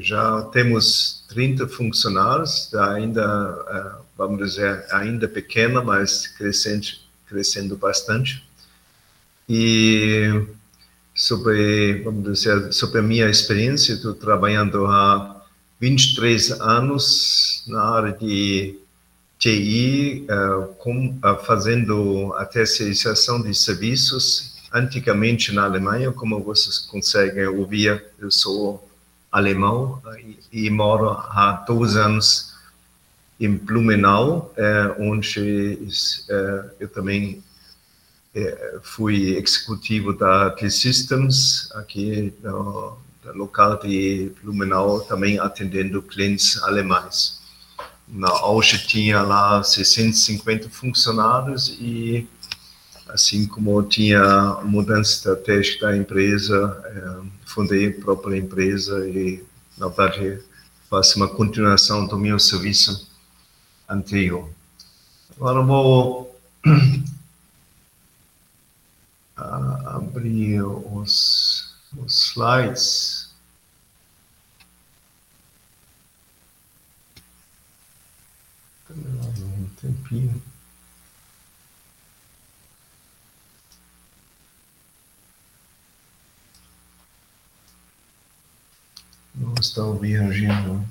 já temos 30 funcionários, ainda, vamos dizer, ainda pequena, mas crescendo bastante. E vamos dizer, sobre a minha experiência, estou trabalhando há 23 anos na área de TI, fazendo a terceirização de serviços. Antigamente na Alemanha, como vocês conseguem ouvir, eu sou alemão e moro há 2 anos em Blumenau, onde eu também fui executivo da T-Systems, aqui no local de Blumenau, também atendendo clientes alemães. Na auge tinha lá 650 funcionários e, assim como tinha mudança estratégica da empresa, fundei a própria empresa e, na verdade, faço uma continuação do meu serviço anterior. Agora vou abrir os slides. Um tempinho. Não estão viajando.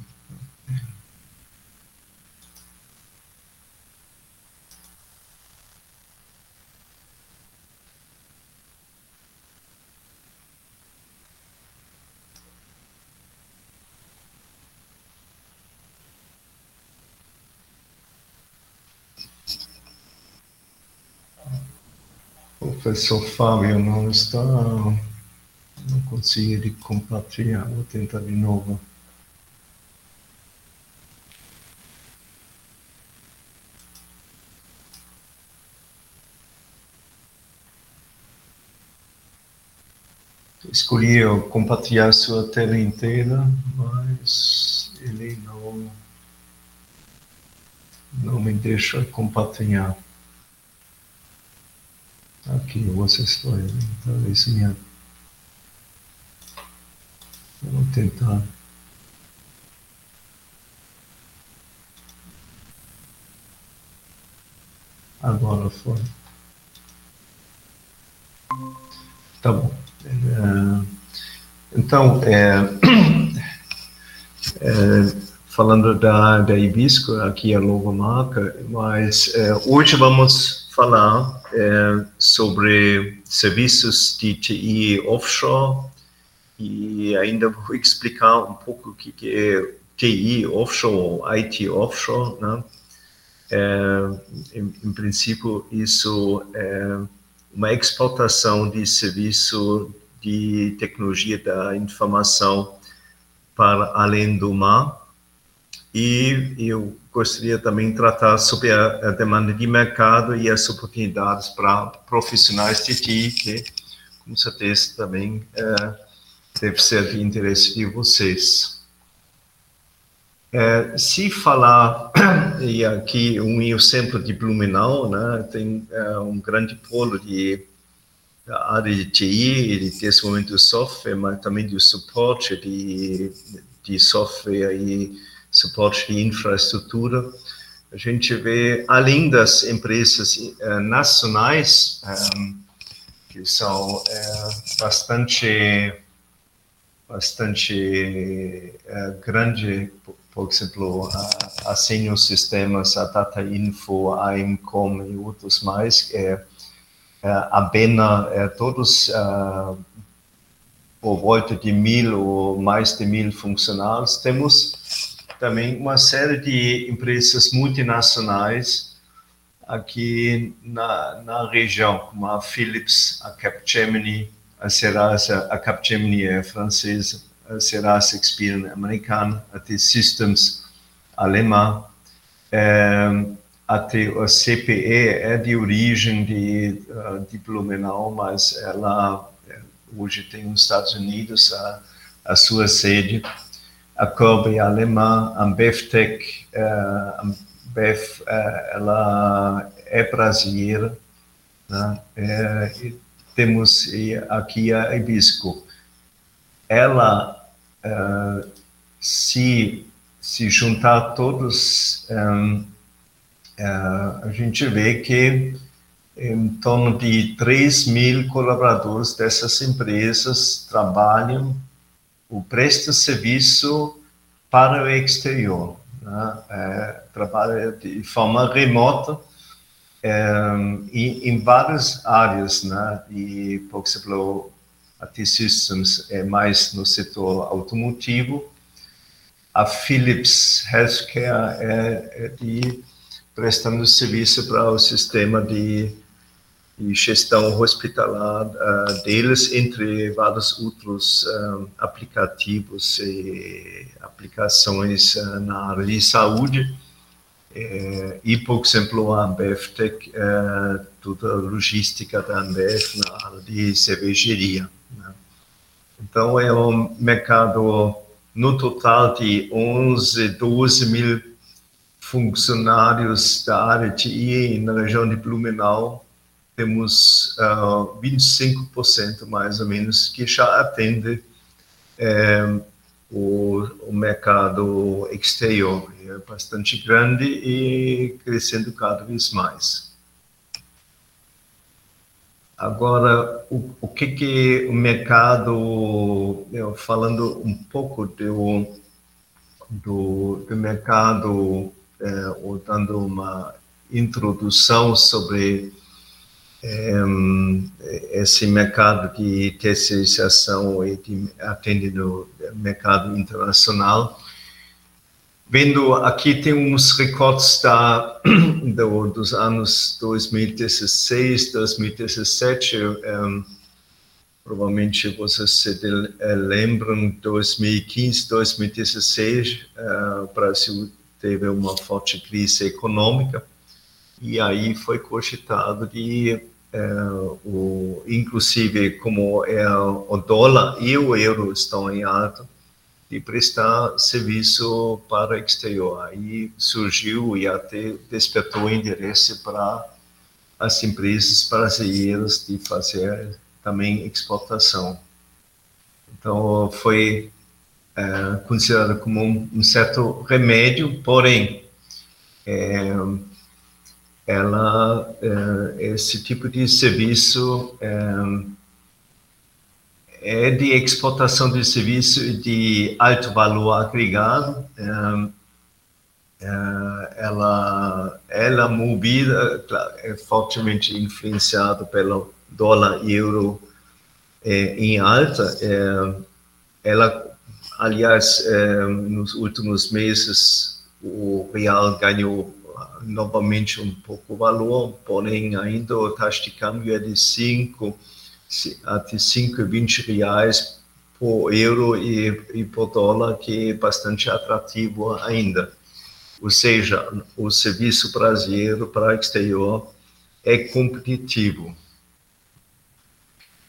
O professor Fábio não está, não consigo compartilhar, vou tentar de novo. Escolhi compartilhar sua tela inteira, mas ele não me deixa compartilhar. Aqui vocês podem, talvez minha. Vou tentar. Agora foi. Tá bom. Então, falando da Ibisco, aqui a logomarca, mas hoje vamos falar sobre serviços de TI offshore e ainda vou explicar um pouco o que é TI offshore, IT offshore, né? Em princípio, isso é uma exportação de serviço de tecnologia da informação para além do mar. E eu gostaria também de tratar sobre a demanda de mercado e as oportunidades para profissionais de TI, que, com certeza, também deve ser de interesse de vocês. Se falar, e aqui um exemplo de Blumenau, né, tem um grande polo da área de TI e de desenvolvimento do software, mas também do suporte de software e suporte de infraestrutura. A gente vê, além das empresas nacionais, que são bastante grande, por exemplo, a Senior Systems, a Data Info, a Imcom e outros mais, a Bena, todos por volta de 1.000 ou mais de 1.000 funcionários. Temos também uma série de empresas multinacionais aqui na região, como a Philips, a Capgemini, a Serasa, a Capgemini é francesa, a Serasa Experian americana, a T-Systems alemã, a CPE é de origem de Blumenau, mas ela hoje tem nos Estados Unidos a sua sede. A Corby alemã, a Ambev-Tech, ela é brasileira, né? E temos aqui a Ibisco. Ela se juntar todos, a gente vê que em torno de 3.000 colaboradores dessas empresas trabalham ou prestam serviço para o exterior, né? Trabalha de forma remota em várias áreas, né? E, por exemplo, a T-Systems é mais no setor automotivo, a Philips Healthcare é de prestando serviço para o sistema de gestão hospitalar deles, entre vários outros aplicativos e aplicações na área de saúde. E, por exemplo, a Ambev Tech, toda a logística da Ambev na área de cervejaria, né? Então, é um mercado no total de 11, 12 mil funcionários da área de TI na região de Blumenau. Temos 25% mais ou menos que já atende o mercado exterior. É bastante grande e crescendo cada vez mais. Agora, o que o mercado, falando um pouco do mercado, ou dando uma introdução sobre esse mercado de terceirização e de atende no mercado internacional. Vendo aqui tem uns recortes dos anos 2016, 2017, provavelmente vocês se lembram, 2015, 2016, o Brasil teve uma forte crise econômica, e aí foi cogitado de, inclusive como o dólar e o euro estão em alta, de prestar serviço para o exterior. Aí surgiu e até despertou interesse para as empresas brasileiras de fazer também exportação. Então, foi considerado como um certo remédio, porém, esse tipo de serviço é de exportação de serviço de alto valor agregado. Ela movida, é fortemente influenciada pelo dólar e euro em alta. Ela, aliás, nos últimos meses, o real ganhou novamente um pouco valor, porém ainda a taxa de câmbio é de 5 até 5,20 reais por euro e por dólar, que é bastante atrativo ainda. Ou seja, o serviço brasileiro para o exterior é competitivo.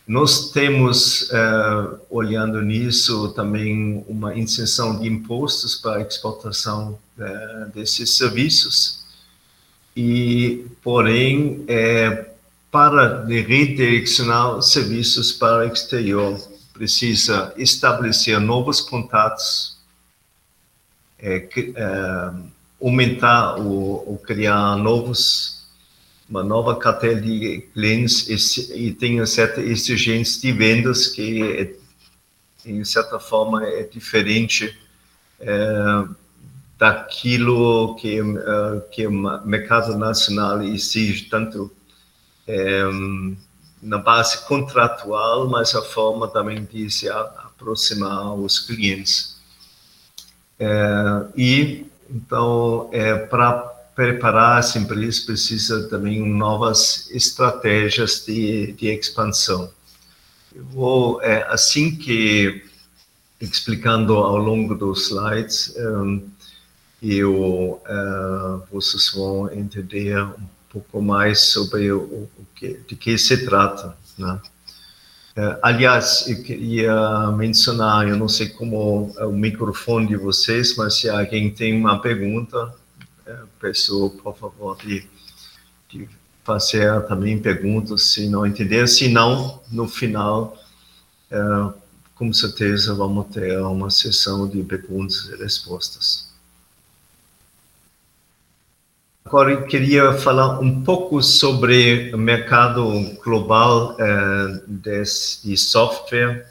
Nós temos, olhando nisso, também uma isenção de impostos para a exportação desses serviços, porém, para redirecionar serviços para o exterior, precisa estabelecer novos contatos, aumentar ou criar uma nova carteira de clientes e tem uma certa exigência de vendas que, em certa forma, é diferente daquilo que o mercado nacional exige, tanto na base contratual, mas a forma também de se aproximar aos clientes. Então, para preparar as empresas, precisa também novas estratégias de expansão. Eu vou, assim que explicando ao longo dos slides, vocês vão entender um pouco mais sobre de que se trata, né? Aliás, eu queria mencionar, eu não sei como é o microfone de vocês, mas se alguém tem uma pergunta, peço, por favor, de fazer também perguntas, se não entender. Se não, no final, com certeza vamos ter uma sessão de perguntas e respostas. Agora eu queria falar um pouco sobre o mercado global de software,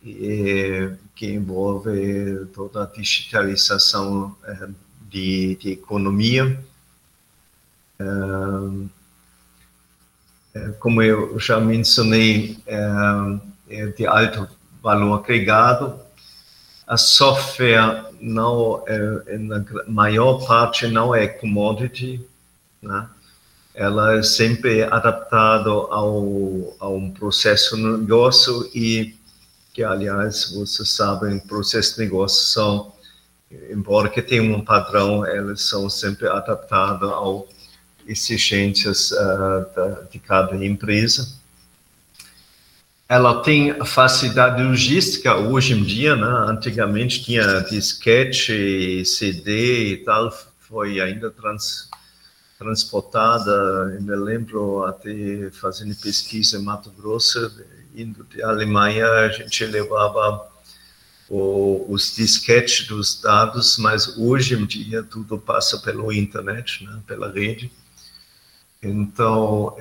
que envolve toda a digitalização de economia. Como eu já mencionei, de alto valor agregado. A software não, na maior parte não é commodity, né? Ela é sempre adaptada a um processo de negócio e que, aliás, vocês sabem, processos de negócio são, embora que tenham um padrão, elas são sempre adaptadas às exigências de cada empresa. Ela tem facilidade logística hoje em dia, né? Antigamente tinha disquete, CD e tal, foi ainda transportada. Eu me lembro até fazendo pesquisa em Mato Grosso, indo de Alemanha, a gente levava os disquetes dos dados, mas hoje em dia tudo passa pela internet, né? Pela rede. Então,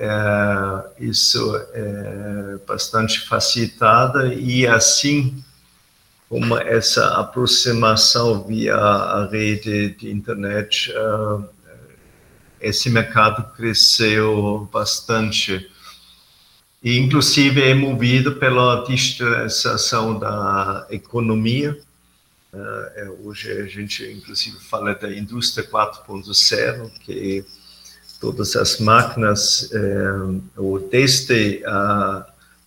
isso é bastante facilitada e assim como essa aproximação via a rede de internet, esse mercado cresceu bastante e inclusive é movido pela digitalização da economia. Hoje a gente inclusive fala da indústria 4.0, que todas as máquinas, ou desde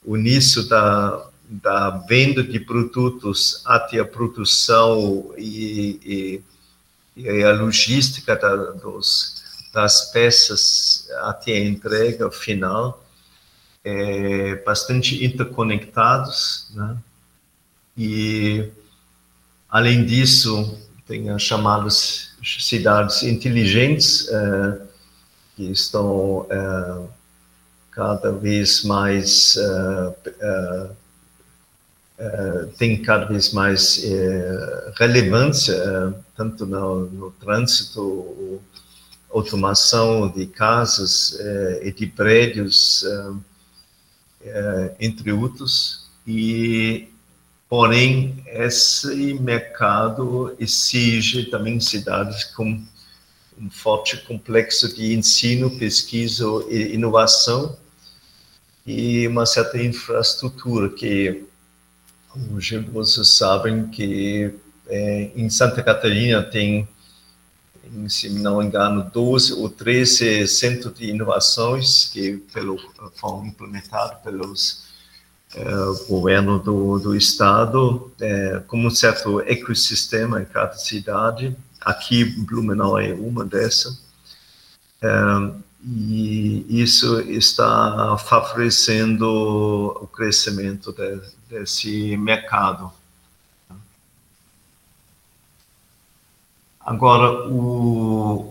o início da venda de produtos até a produção e a logística das peças até a entrega final, bastante interconectados, né? E, além disso, tem as chamadas cidades inteligentes, que estão cada vez mais tem cada vez mais relevância, tanto no trânsito, automação de casas e de prédios, entre outros. Porém, esse mercado exige também cidades com um forte complexo de ensino, pesquisa e inovação e uma certa infraestrutura que hoje vocês sabem que em Santa Catarina tem, se não me engano, 12 ou 13 centros de inovações que foram implementados pelos governo do estado, como um certo ecossistema em cada cidade. Aqui, Blumenau é uma dessas. E isso está favorecendo o crescimento desse mercado. Agora,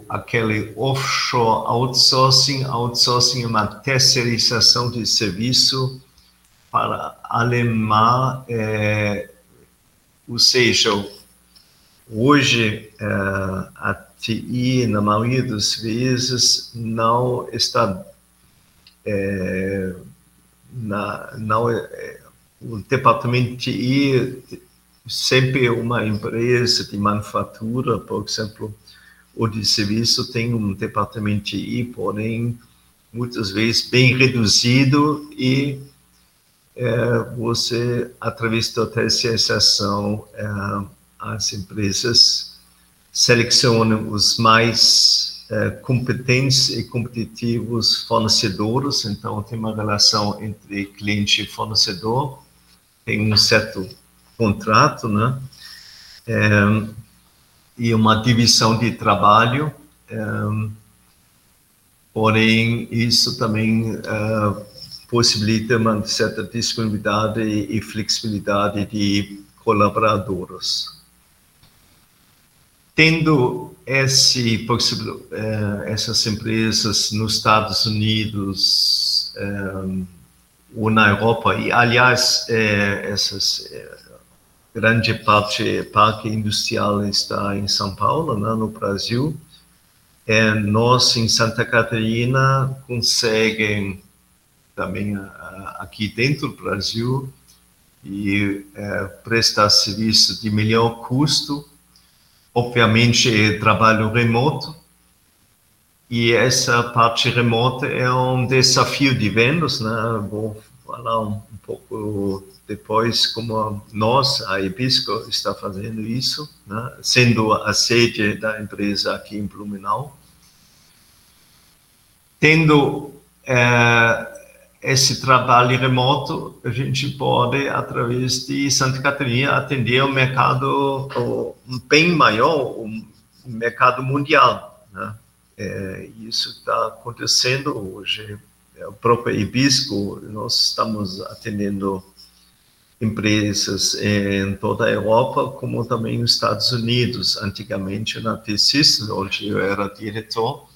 aquele offshore outsourcing é uma terceirização de serviço para alemã, ou seja, hoje a TI, na maioria das vezes, não está, o departamento de TI sempre é uma empresa de manufatura, por exemplo, ou de serviço, tem um departamento de TI, porém, muitas vezes bem reduzido e você, através da terceirização, as empresas selecionam os mais competentes e competitivos fornecedores, então tem uma relação entre cliente e fornecedor, tem um certo contrato, né? E uma divisão de trabalho, porém isso também possibilita uma certa disponibilidade e flexibilidade de colaboradores. Tendo essas empresas nos Estados Unidos ou na Europa. E, aliás, essas grande parque industrial está em São Paulo, né, no Brasil. Nós, em Santa Catarina, conseguem também aqui dentro do Brasil e prestar serviço de melhor custo. Obviamente, trabalho remoto. E essa parte remota é um desafio de vendas, né? Vou falar um pouco depois como nós, a Ebisco, está fazendo isso, né? Sendo a sede da empresa aqui em Blumenau. Tendo esse trabalho remoto, a gente pode, através de Santa Catarina, atender o mercado bem maior, o mercado mundial, né? Isso está acontecendo hoje. O próprio Ebisco, nós estamos atendendo empresas em toda a Europa, como também nos Estados Unidos. Antigamente, na T-Systems, onde eu era diretor,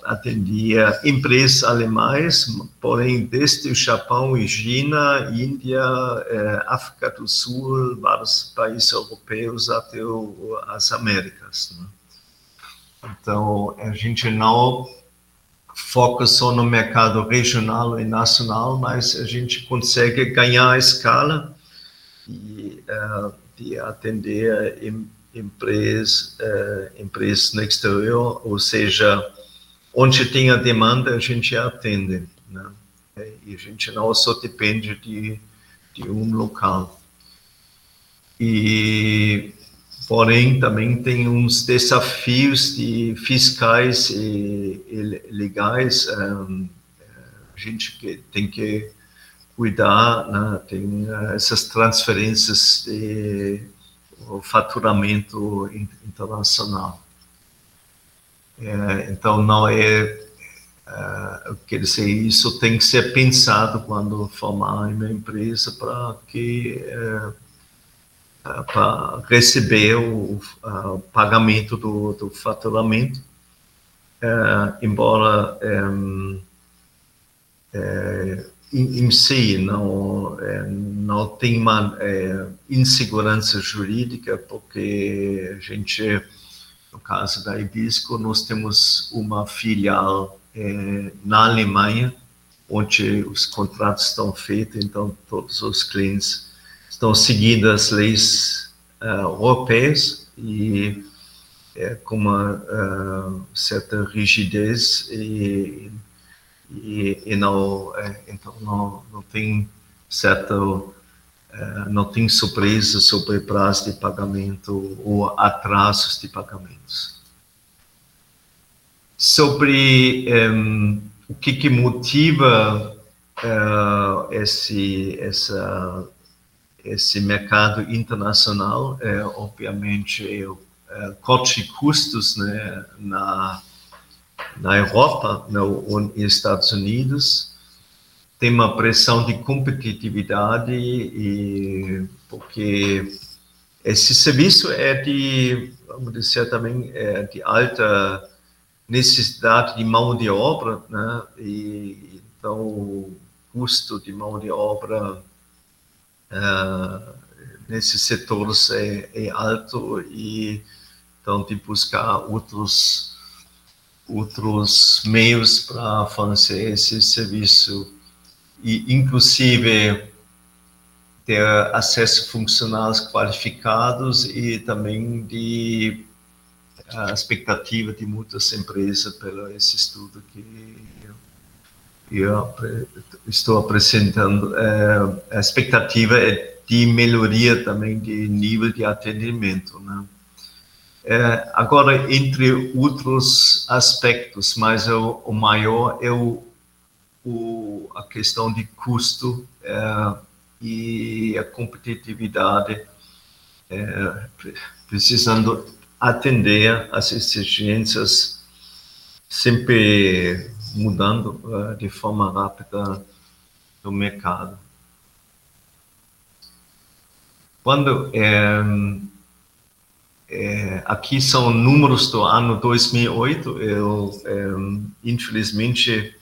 atendia empresas alemãs, porém desde o Japão e China, Índia, África do Sul, vários países europeus até as Américas, né? Então, a gente não foca só no mercado regional e nacional, mas a gente consegue ganhar a escala e de atender empresas no exterior, ou seja, onde tem a demanda, a gente atende, né? E a gente não só depende de um local. Porém, também tem uns desafios fiscais e legais. A gente tem que cuidar, né? Tem essas transferências de faturamento internacional. Então, não quer dizer, isso tem que ser pensado quando formar uma empresa para receber o pagamento do faturamento, embora em si não tem uma insegurança jurídica, porque a gente, no caso da Ebisco, nós temos uma filial na Alemanha, onde os contratos estão feitos, então todos os clientes estão seguindo as leis europeias e com uma certa rigidez então não tem não tem surpresa sobre prazo de pagamento ou atrasos de pagamentos. Sobre o que motiva esse mercado internacional, obviamente, o corte de custos, né, na Europa, nos Estados Unidos, tem uma pressão de competitividade, porque esse serviço vamos dizer também, de alta necessidade de mão de obra, né, e então o custo de mão de obra nesses setores é alto, e então de buscar outros meios para fazer esse serviço, e inclusive ter acesso a funcionários qualificados, e também a expectativa de muitas empresas pelo esse estudo que eu estou apresentando. A expectativa é de melhoria também de nível de atendimento, né? Agora, entre outros aspectos, mas o maior é a questão de custo e a competitividade, precisando atender as exigências sempre mudando de forma rápida no mercado. Quando aqui são números do ano 2008, eu infelizmente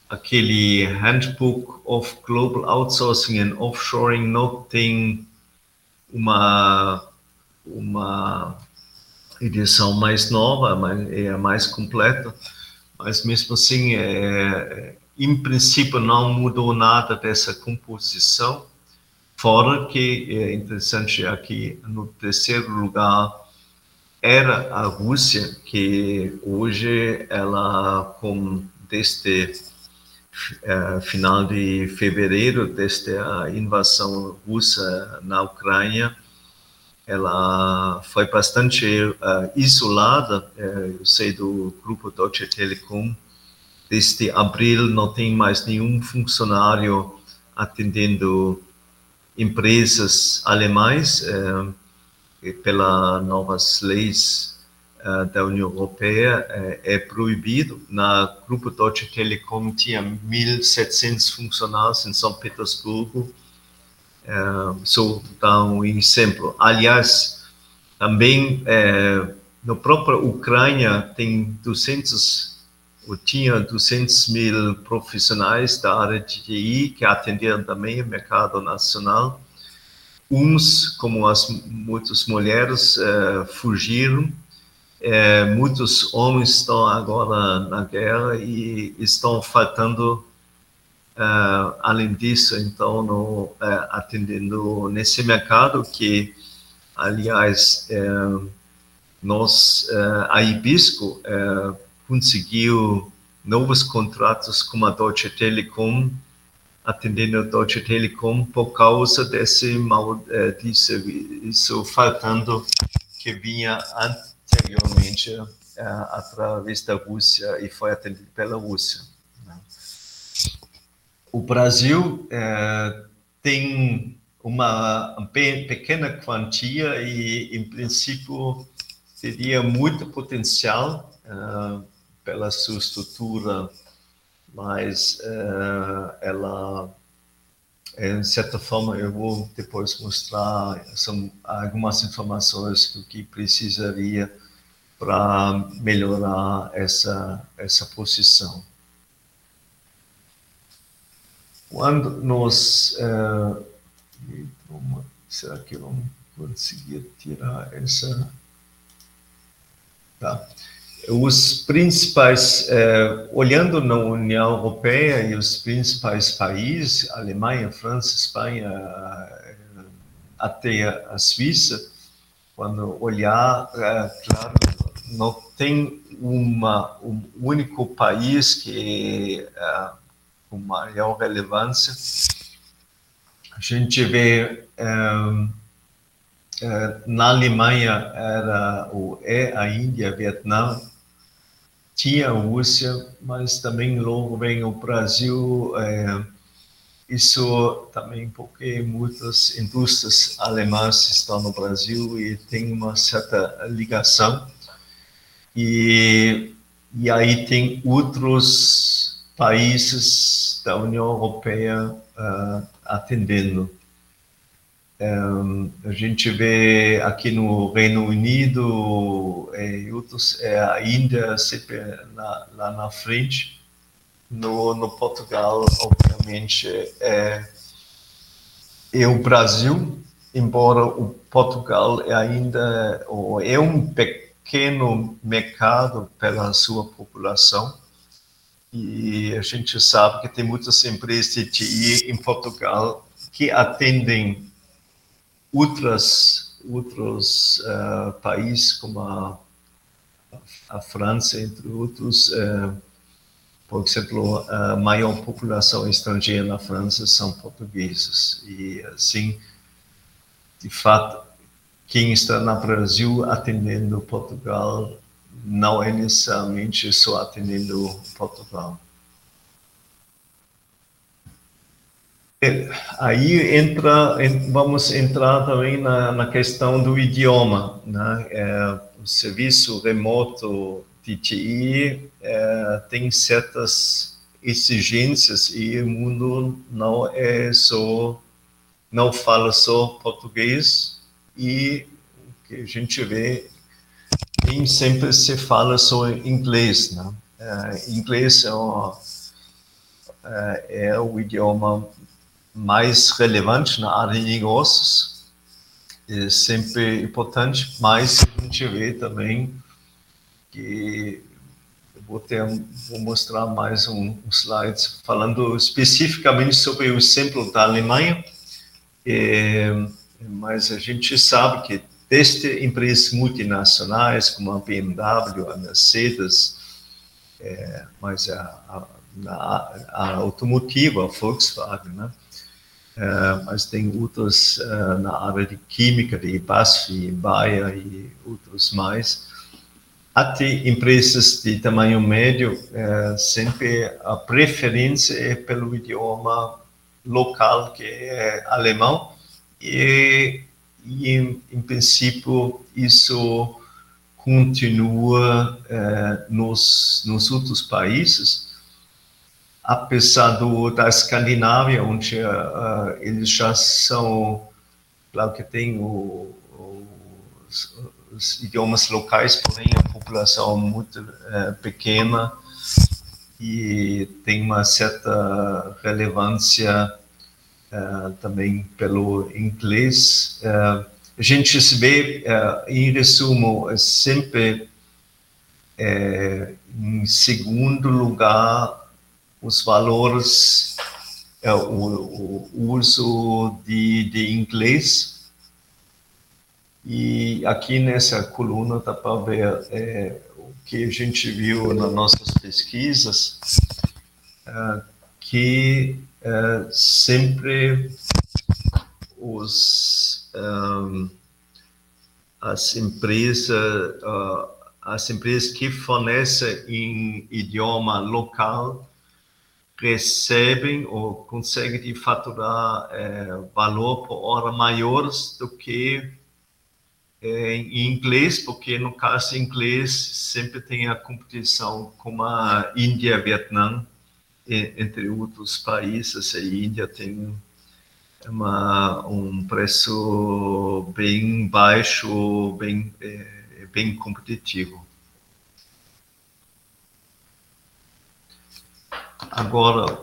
aquele Handbook of Global Outsourcing and Offshoring não tem uma edição mais nova, é mais completa, mas mesmo assim, em princípio, não mudou nada dessa composição, fora que é interessante aqui, no terceiro lugar, era a Rússia, que hoje ela, desde final de fevereiro, desde a invasão russa na Ucrânia, ela foi bastante isolada. Eu sei do grupo Deutsche Telekom, desde abril não tem mais nenhum funcionário atendendo empresas alemãs, pelas novas leis da União Europeia, é proibido. Na grupo Deutsche Telekom tinha 1.700 funcionários em São Petersburgo. Só dar um exemplo. Aliás, também na própria Ucrânia tem tinha 200 mil profissionais da área de TI que atendiam também o mercado nacional. Uns, como muitas mulheres, fugiram. Muitos homens estão agora na guerra e estão faltando. Além disso, então, atendendo nesse mercado que, aliás, a Ibisco conseguiu novos contratos com a Deutsche Telekom, atendendo a Deutsche Telekom por causa desse serviço faltando que vinha anteriormente através da Rússia e foi atendido pela Rússia. O Brasil tem uma pequena quantia e, em princípio, teria muito potencial pela sua estrutura, mas ela, em certa forma, eu vou depois mostrar algumas informações que precisaria para melhorar essa posição. Quando nós... será que vamos conseguir tirar essa... Tá. Os principais... olhando na União Europeia e os principais países, Alemanha, França, Espanha, até a Suíça, quando olhar, claro, não tem um único país que... com maior relevância. A gente vê na Alemanha a Índia, Vietnã, tinha a Rússia, mas também logo vem o Brasil. Isso também porque muitas indústrias alemãs estão no Brasil e tem uma certa ligação. E aí tem outros países da União Europeia atendendo. A gente vê aqui no Reino Unido e outros, a Índia sempre lá na frente. No Portugal, obviamente, e o Brasil, embora o Portugal ainda é um pequeno mercado pela sua população. E a gente sabe que tem muitas empresas de TI em Portugal que atendem outros países, como a França, entre outros. Por exemplo, a maior população estrangeira na França são portugueses. E, assim, de fato, quem está no Brasil atendendo Portugal não é necessariamente só atendendo Portugal. Aí vamos entrar também na questão do idioma, né? O serviço remoto de TI tem certas exigências e o mundo não fala só português, e o que a gente vê, nem sempre se fala só inglês, né? Inglês é o idioma mais relevante na área de negócios. É sempre importante, mas a gente vê também que vou mostrar mais um slide falando especificamente sobre o exemplo da Alemanha. Mas a gente sabe que desde empresas multinacionais como a BMW, a Mercedes, mas a automotiva, a Volkswagen, né? Mas tem outras na área de química, de BASF, Bayer e outros mais. Até empresas de tamanho médio, sempre a preferência é pelo idioma local, que é alemão, e em princípio isso continua nos outros países, apesar da Escandinávia, onde eles já são, claro que tem os idiomas locais, porém a população é muito pequena e tem uma certa relevância também pelo inglês. A gente se vê, em resumo, sempre em segundo lugar os valores, o uso de inglês. E aqui nessa coluna dá para ver o que a gente viu nas nossas pesquisas, que sempre as empresas que fornecem em idioma local recebem ou conseguem de faturar valor por hora maiores do que em inglês, porque no caso em inglês sempre tem a competição com a Índia, Vietnã, entre outros países. A Índia tem um preço bem baixo, bem competitivo. Agora,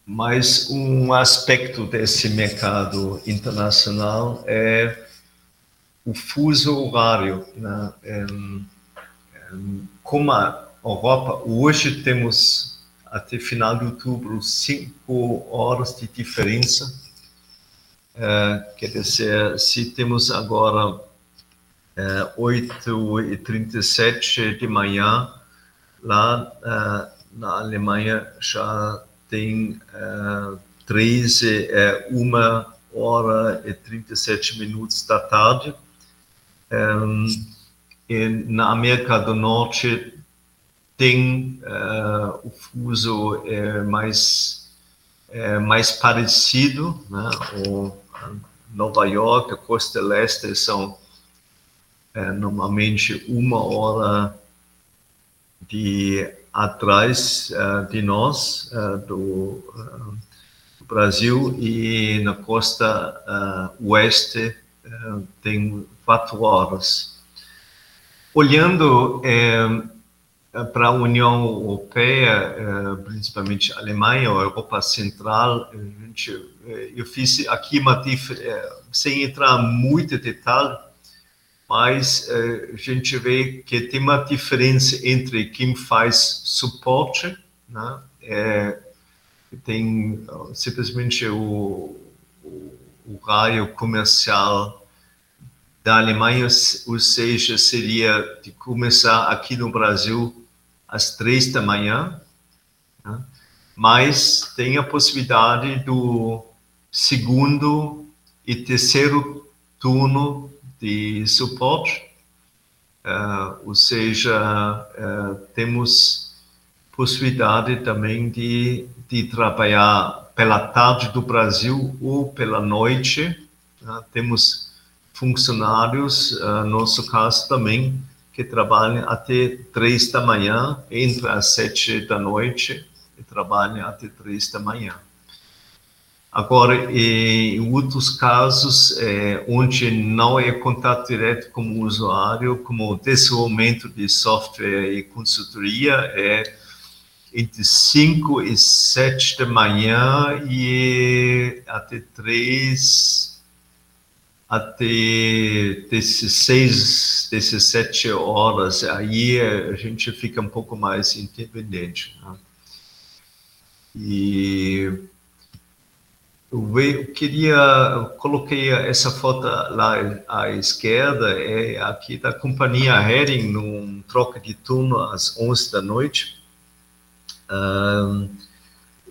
mais um aspecto desse mercado internacional é o fuso horário, né? Como a Europa, hoje temos, até final de outubro, 5 horas de diferença. Quer dizer, se temos agora 8h37 de manhã, lá na Alemanha já tem 1h37 da tarde. E na América do Norte tem o fuso mais parecido, né? Nova York, a costa leste são normalmente 1 hora atrás de nós, do Brasil, e na costa oeste tem 4 horas. Olhando para a União Europeia, principalmente a Alemanha, a Europa Central, eu fiz aqui uma sem entrar muito em detalhe, mas a gente vê que tem uma diferença entre quem faz suporte, né? Tem simplesmente o raio comercial da Alemanha, ou seja, seria de começar aqui no Brasil às 3 da manhã, né? Mas tem a possibilidade do segundo e terceiro turno de suporte, ou seja, temos possibilidade também de trabalhar pela tarde do Brasil ou pela noite, né? Temos funcionários, no nosso caso também, que trabalham até 3 da manhã, entre as 7 da noite, e trabalham até 3 da manhã. Agora, em outros casos, onde não é contato direto com o usuário, como desenvolvimento de software e consultoria, entre 5 e 7 da manhã e até 3, até 16, 17 horas. Aí a gente fica um pouco mais independente, né? E eu coloquei essa foto lá à esquerda, é aqui da companhia Hering, num troca de turno às 11 da noite.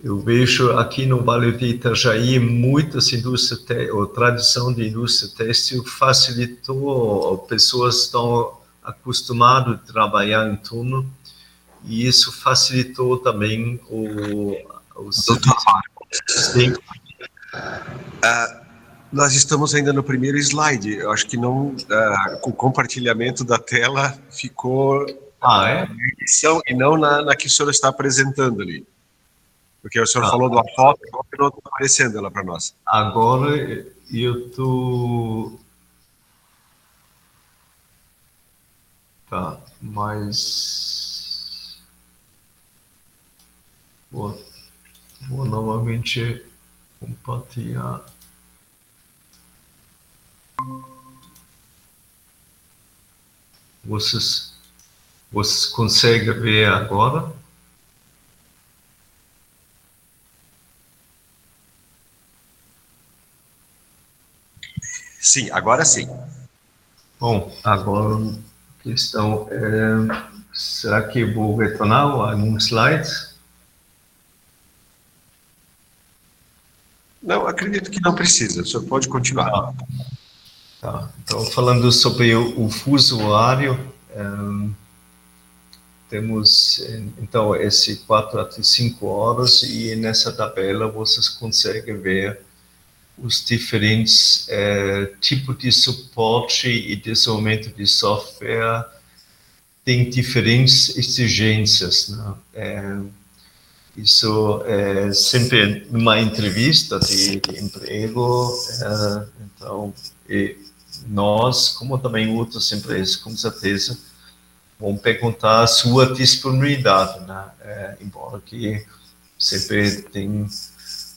Eu vejo aqui no Vale de Itajaí muitas indústrias, a tradição de indústria têxtil facilitou, pessoas estão acostumadas a trabalhar em turno, e isso facilitou também o serviço. Sim. Nós estamos ainda no primeiro slide. Eu acho que não, com o compartilhamento da tela ficou É? na edição e não na que o senhor está apresentando ali. Porque o senhor falou de uma foto que não está aparecendo ela para nós. Agora eu estou... Tá, mas... Vou novamente compartilhar. Vocês conseguem ver agora? Sim, agora sim. Bom, agora a questão é, será que eu vou retornar alguns slides? Não, acredito que não precisa. O senhor pode continuar. Tá. Então, falando sobre o fuso horário, temos, então, esse 4 a 5 horas, e nessa tabela vocês conseguem ver os diferentes tipos de suporte e desenvolvimento de software. Tem diferentes exigências, né? Isso é sempre numa entrevista de emprego, então, e nós, como também outras empresas, com certeza, vão perguntar a sua disponibilidade, né? Embora que sempre tem,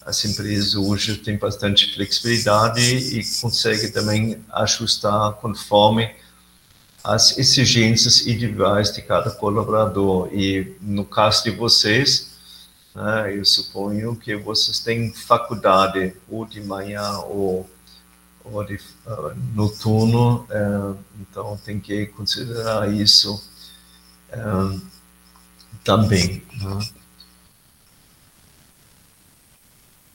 as empresas hoje têm bastante flexibilidade e conseguem também ajustar conforme as exigências individuais de cada colaborador. E no caso de vocês, né, eu suponho que vocês têm faculdade ou de manhã ou de noturno, então tem que considerar isso também, né?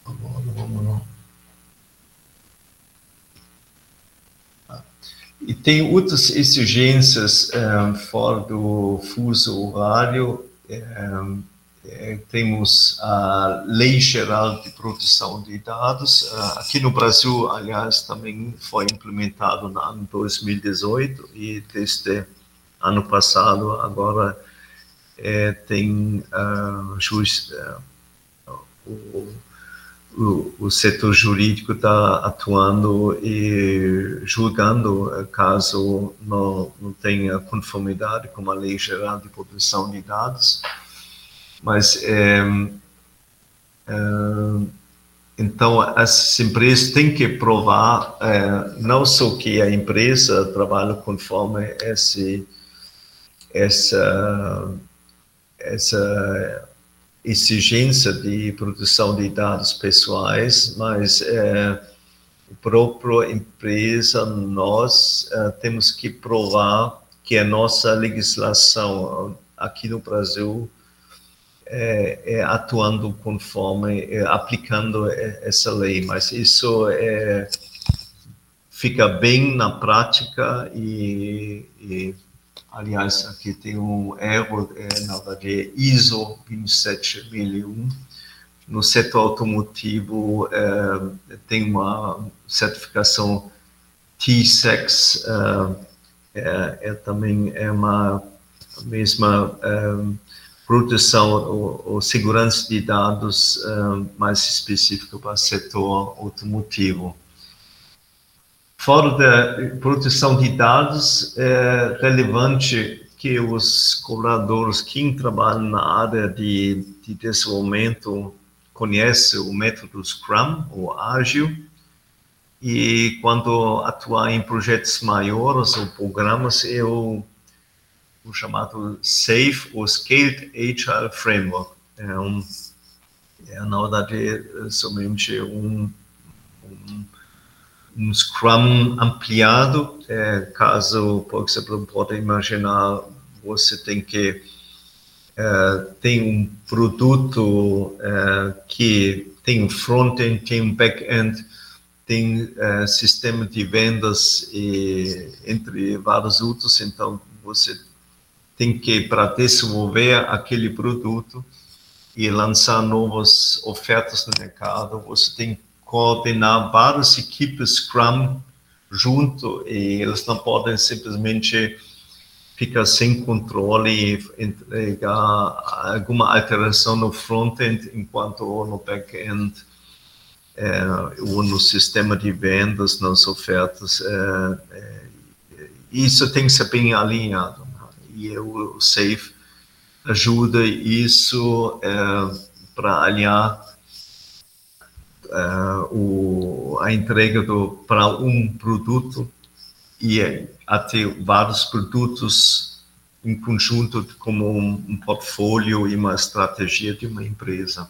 Agora vamos lá. E tem outras exigências fora do fuso horário. Temos a Lei Geral de Proteção de Dados. Aqui no Brasil, aliás, também foi implementado no ano 2018, e desde ano passado agora tem o setor jurídico está atuando e julgando caso não tenha conformidade com a Lei Geral de Proteção de Dados. Mas, então, as empresas têm que provar não só que a empresa trabalha conforme essa exigência de proteção de dados pessoais, mas a própria empresa, nós temos que provar que a nossa legislação aqui no Brasil atuando conforme, aplicando essa lei, mas isso fica bem na prática e aliás, aqui tem um erro, na verdade, ISO 27001. No setor automotivo, tem uma certificação T-SEX, também é uma mesma proteção ou segurança de dados mais específica para o setor automotivo. Fora da proteção de dados, é relevante que os colaboradores, quem trabalha na área de desenvolvimento, conhece o método Scrum, ou Ágil, e quando atuar em projetos maiores ou programas, é o chamado SAFe, ou Scaled Agile Framework. Na verdade, somente um Scrum ampliado, caso, por exemplo, pode imaginar, você tem um produto que tem um front-end, tem um back-end, tem sistema de vendas entre vários outros, então você tem que, para desenvolver aquele produto e lançar novas ofertas no mercado, você tem que coordenar várias equipes Scrum junto, e eles não podem simplesmente ficar sem controle e entregar alguma alteração no front-end, enquanto no back-end ou no sistema de vendas, nas ofertas, isso tem que ser bem alinhado, né? E o SAFe ajuda isso para alinhar a entrega para um produto e até vários produtos em conjunto, como um portfólio e uma estratégia de uma empresa.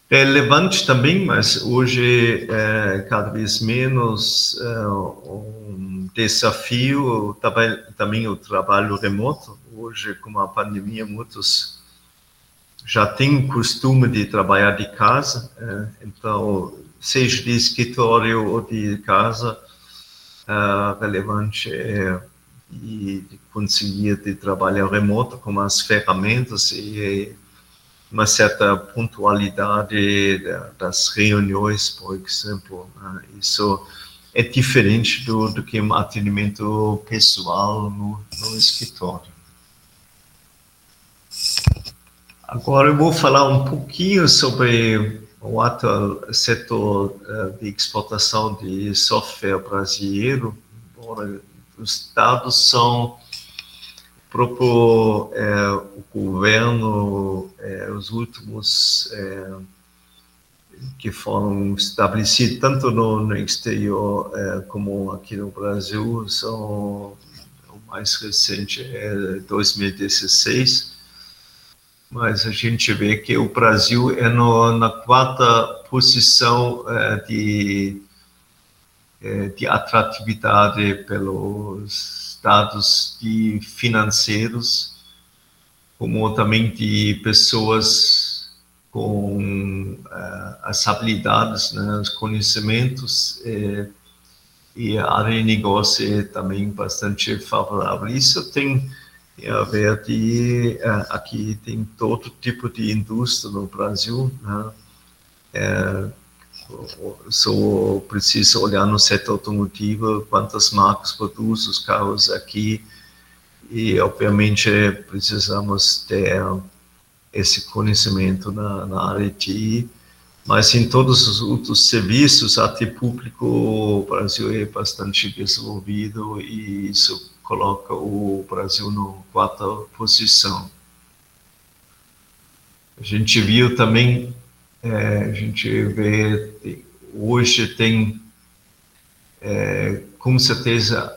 É relevante também, mas hoje cada vez menos um desafio também o trabalho remoto. Hoje, com a pandemia, muitos já têm o costume de trabalhar de casa, então, seja de escritório ou de casa, relevante de conseguir de trabalhar remoto com as ferramentas e uma certa pontualidade das reuniões, por exemplo. Isso é diferente do que um atendimento pessoal no escritório. Agora eu vou falar um pouquinho sobre o atual setor de exportação de software brasileiro. Embora os dados são próprio o governo, os últimos que foram estabelecidos tanto no exterior como aqui no Brasil, são o mais recente é 2016, mas a gente vê que o Brasil é na quarta posição de atratividade pelos dados financeiros, como também de pessoas com as habilidades, né, os conhecimentos, e a área de negócio é também bastante favorável. Isso tem a ver aqui tem todo tipo de indústria no Brasil, né? Só preciso olhar no setor automotivo, quantas marcas produzem os carros aqui, e obviamente precisamos ter esse conhecimento na área de TI, mas em todos os outros serviços, até público, o Brasil é bastante desenvolvido e isso coloca o Brasil na quarta posição. A gente viu também, a gente vê, hoje tem, com certeza,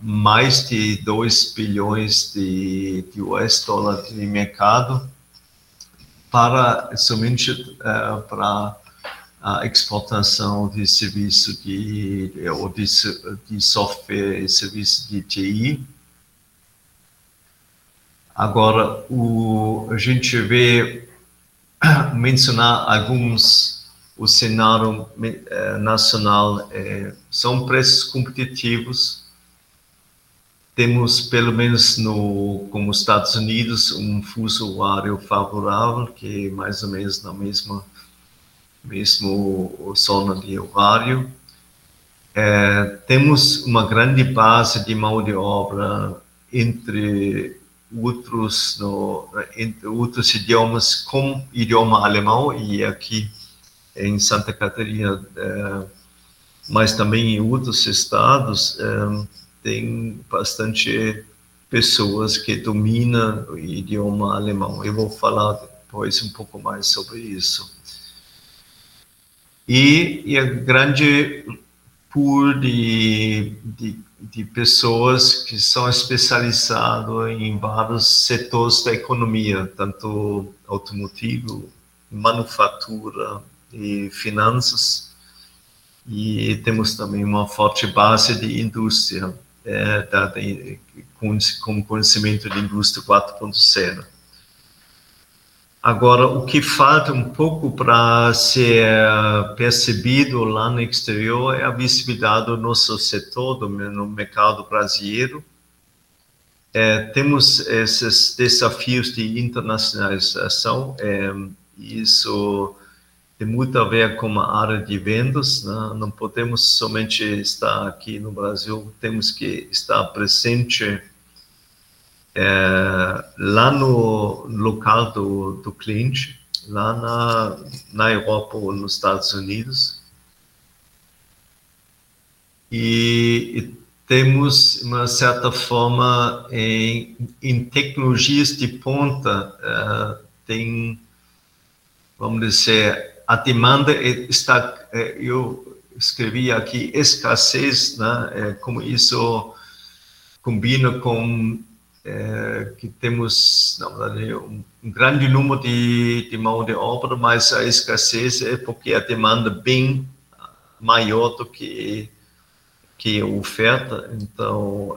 mais de 2 bilhões de US dólares de mercado somente para a exportação de serviço de software e serviço de TI. Agora, a gente vê mencionar o cenário nacional, são preços competitivos. Temos, pelo menos como Estados Unidos, um fuso horário favorável, que é mais ou menos na mesma zona de horário. Temos uma grande base de mão de obra entre outros idiomas, como idioma alemão, e aqui em Santa Catarina, mas também em outros estados. tem bastante pessoas que dominam o idioma alemão. Eu vou falar depois um pouco mais sobre isso. E a grande pool de pessoas que são especializadas em vários setores da economia, tanto automotivo, manufatura e finanças. E temos também uma forte base de indústria, com conhecimento de indústria 4.0. Agora, o que falta um pouco para ser percebido lá no exterior é a visibilidade do nosso setor, no mercado brasileiro. Temos esses desafios de internacionalização, isso tem muito a ver com a área de vendas, né? Não podemos somente estar aqui no Brasil, temos que estar presente lá no local do cliente, lá na Europa ou nos Estados Unidos. E temos, uma certa forma, em tecnologias de ponta, vamos dizer, a demanda está, eu escrevi aqui, escassez, né? Como isso combina com que temos, na verdade, um grande número de mão de obra, mas a escassez é porque a demanda é bem maior do que a oferta. Então,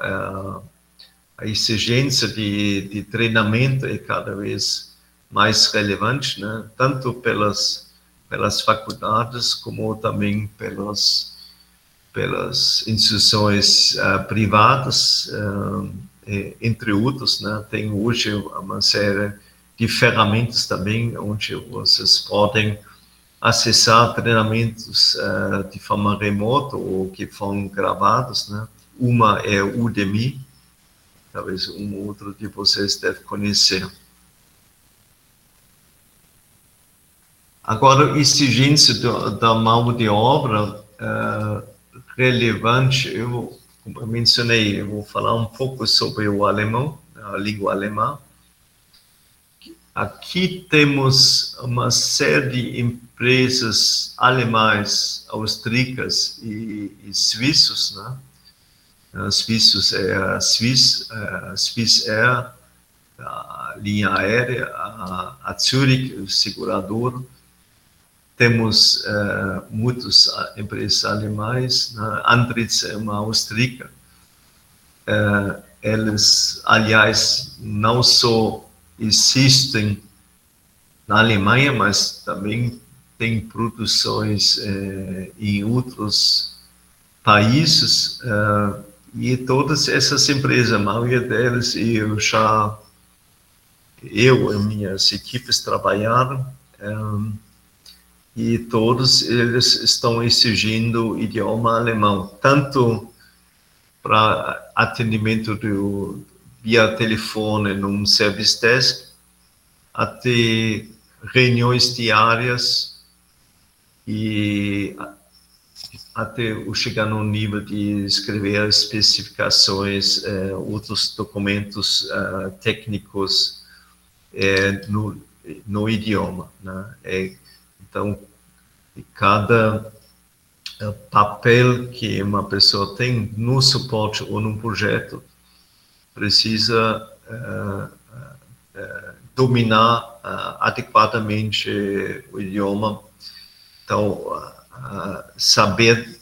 a exigência de treinamento é cada vez mais relevante, né? Tanto pelas faculdades como também pelas instituições privadas, entre outros, né? Tem hoje uma série de ferramentas também onde vocês podem acessar treinamentos de forma remota ou que foram gravados, né? Uma é o Udemy, talvez um ou outro de vocês deve conhecer. Agora, exigência da mão de obra relevante, como eu mencionei, eu vou falar um pouco sobre o alemão, a língua alemã. Aqui temos uma série de empresas alemãs, austríacas e suíços, né? Suíços é a Swiss Air, a linha aérea, a Zurich, o segurador. Temos muitas empresas alemãs, né? Andritz é uma austríaca. Eles, aliás, não só existem na Alemanha, mas também têm produções em outros países. E todas essas empresas, a maioria delas, eu e minhas equipes trabalharam, e todos eles estão exigindo o idioma alemão, tanto para atendimento via telefone num service desk, até reuniões diárias e até chegar no nível de escrever especificações, outros documentos técnicos no idioma, né? Então, cada papel que uma pessoa tem no suporte ou num projeto precisa dominar adequadamente o idioma. Então, saber,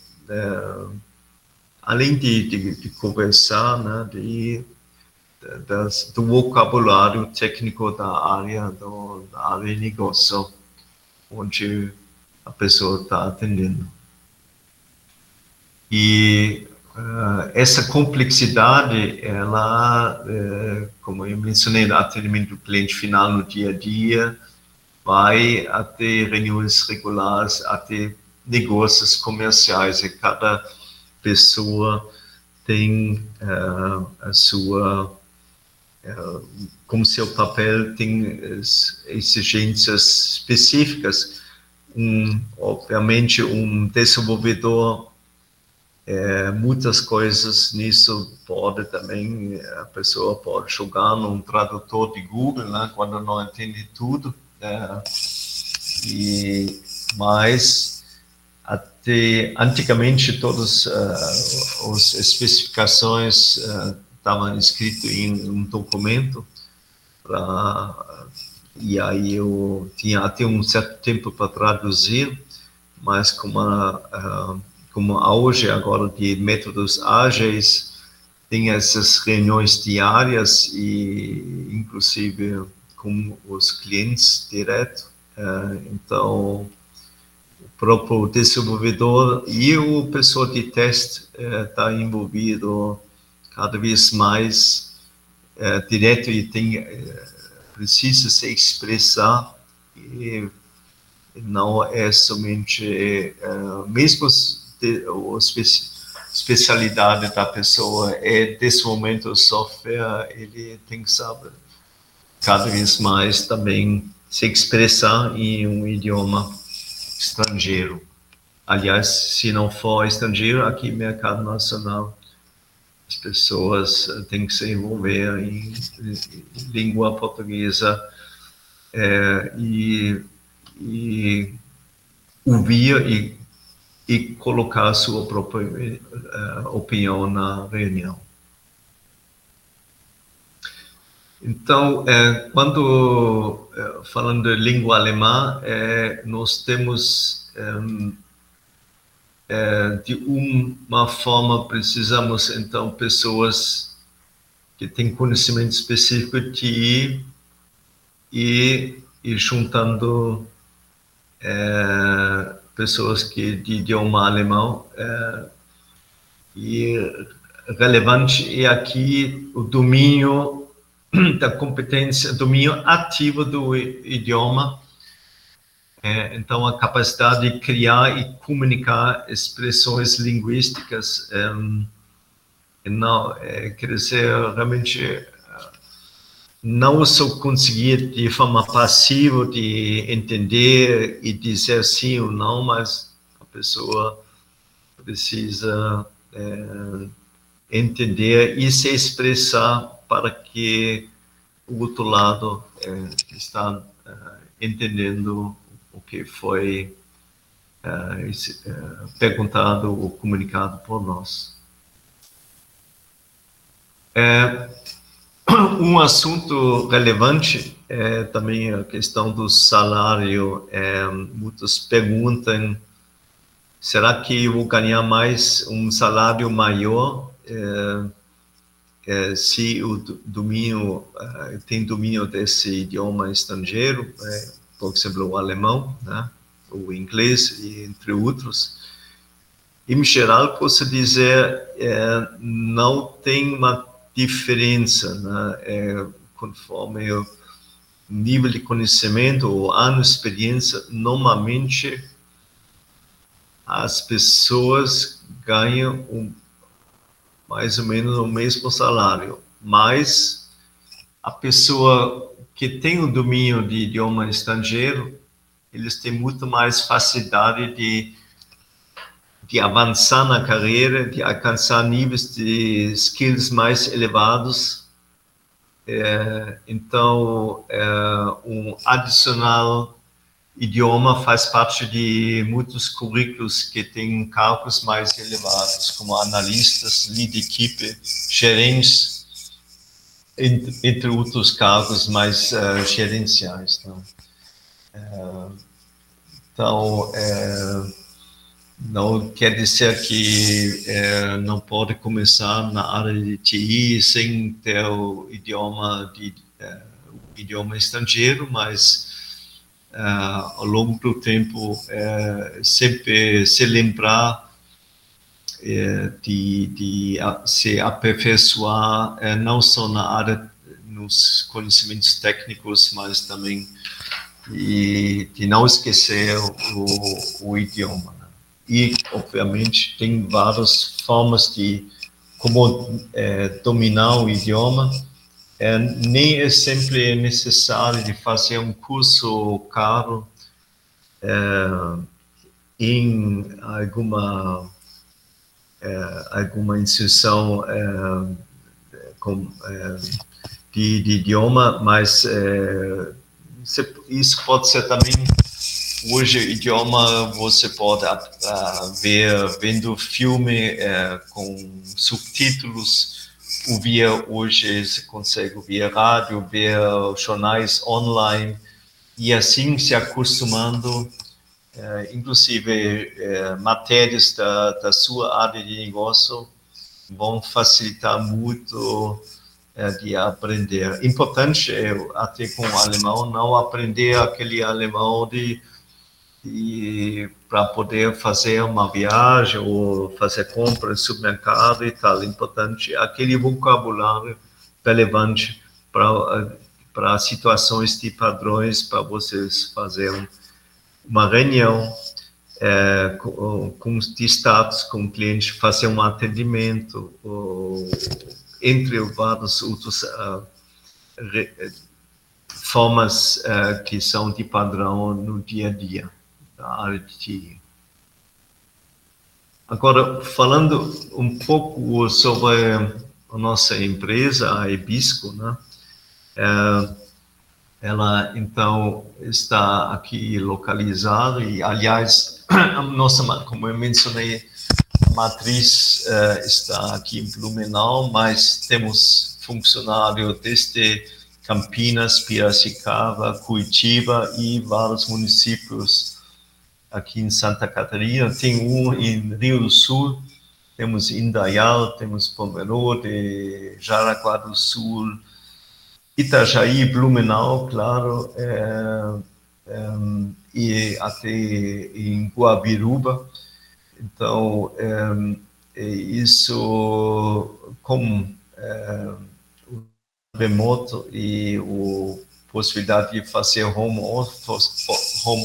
além de conversar, né, do vocabulário técnico da área de negócio, onde a pessoa está atendendo. E essa complexidade, ela, como eu mencionei, no atendimento do cliente final no dia a dia, vai até reuniões regulares, até negócios comerciais, e cada pessoa tem a sua, como seu papel, tem exigências específicas. Obviamente, um desenvolvedor Muitas coisas nisso a pessoa pode jogar num tradutor de Google, né, quando não entende tudo, mas até antigamente todas as especificações estavam escritas em um documento, e aí eu tinha até um certo tempo para traduzir, mas como auge agora de métodos ágeis, tem essas reuniões diárias e inclusive com os clientes direto. Então, o próprio desenvolvedor e o pessoal de teste está envolvido cada vez mais direto e precisa se expressar e não é somente mesmo a especialidade da pessoa é desenvolvimento do software, ele tem que saber cada vez mais também se expressar em um idioma estrangeiro. Aliás, se não for estrangeiro, aqui no mercado nacional, as pessoas têm que se envolver em língua portuguesa e ouvir e colocar sua própria opinião na reunião. Então, quando falando de língua alemã, nós temos de uma forma precisamos então pessoas que têm conhecimento específico de TI e juntando pessoas que de idioma alemão e relevante é aqui o domínio da competência, domínio ativo do idioma, então a capacidade de criar e comunicar expressões linguísticas, não, quer dizer, realmente não só conseguir de forma passiva de entender e dizer sim ou não, mas a pessoa precisa entender e se expressar para que o outro lado está entendendo o que foi perguntado ou comunicado por nós. Um assunto relevante é também a questão do salário. Muitos perguntam, será que eu vou ganhar mais, um salário maior, se eu tem domínio desse idioma estrangeiro, por exemplo, o alemão, né, o inglês, e entre outros? Em geral, posso dizer, não tem uma diferença, né, conforme o nível de conhecimento ou ano de experiência. Normalmente as pessoas ganham mais ou menos o mesmo salário, mas a pessoa que tem o domínio de idioma estrangeiro, eles têm muito mais facilidade de avançar na carreira, de alcançar níveis de skills mais elevados. Então, um adicional idioma faz parte de muitos currículos que têm cargos mais elevados, como analistas, lead equipe, gerentes, entre outros cargos mais gerenciais. Então, não quer dizer que não pode começar na área de TI sem ter o idioma estrangeiro, mas ao longo do tempo sempre se lembrar de se aperfeiçoar não só na área, nos conhecimentos técnicos, mas também de não esquecer o idioma. E, obviamente, tem várias formas de como dominar o idioma. Nem é sempre necessário de fazer um curso caro em alguma alguma instituição de idioma, mas isso pode ser também, hoje o idioma você pode ver vendo filme com subtítulos, ouvir hoje, você consegue ouvir rádio, ver jornais online, e assim se acostumando, inclusive matérias da sua área de negócio vão facilitar muito de aprender. Importante até com o alemão, não aprender aquele alemão para poder fazer uma viagem ou fazer compra no supermercado e tal. Importante aquele vocabulário relevante para situações de padrões, para vocês fazerem uma reunião com os status, com o cliente, fazer um atendimento, entre várias outras formas que são de padrão no dia a dia da área de TI. Agora, falando um pouco sobre a nossa empresa, a Ebisco, né? Ela, então, está aqui localizada e, aliás, nossa, como eu mencionei, a matriz está aqui em Blumenau, mas temos funcionário desde Campinas, Piracicaba, Curitiba e vários municípios aqui em Santa Catarina. Tem um em Rio do Sul, temos Indaial, temos Pomerode, Jaraguá do Sul, Itajaí, Blumenau, claro, e até em Guabiruba. Então, isso como o remoto e a possibilidade de fazer home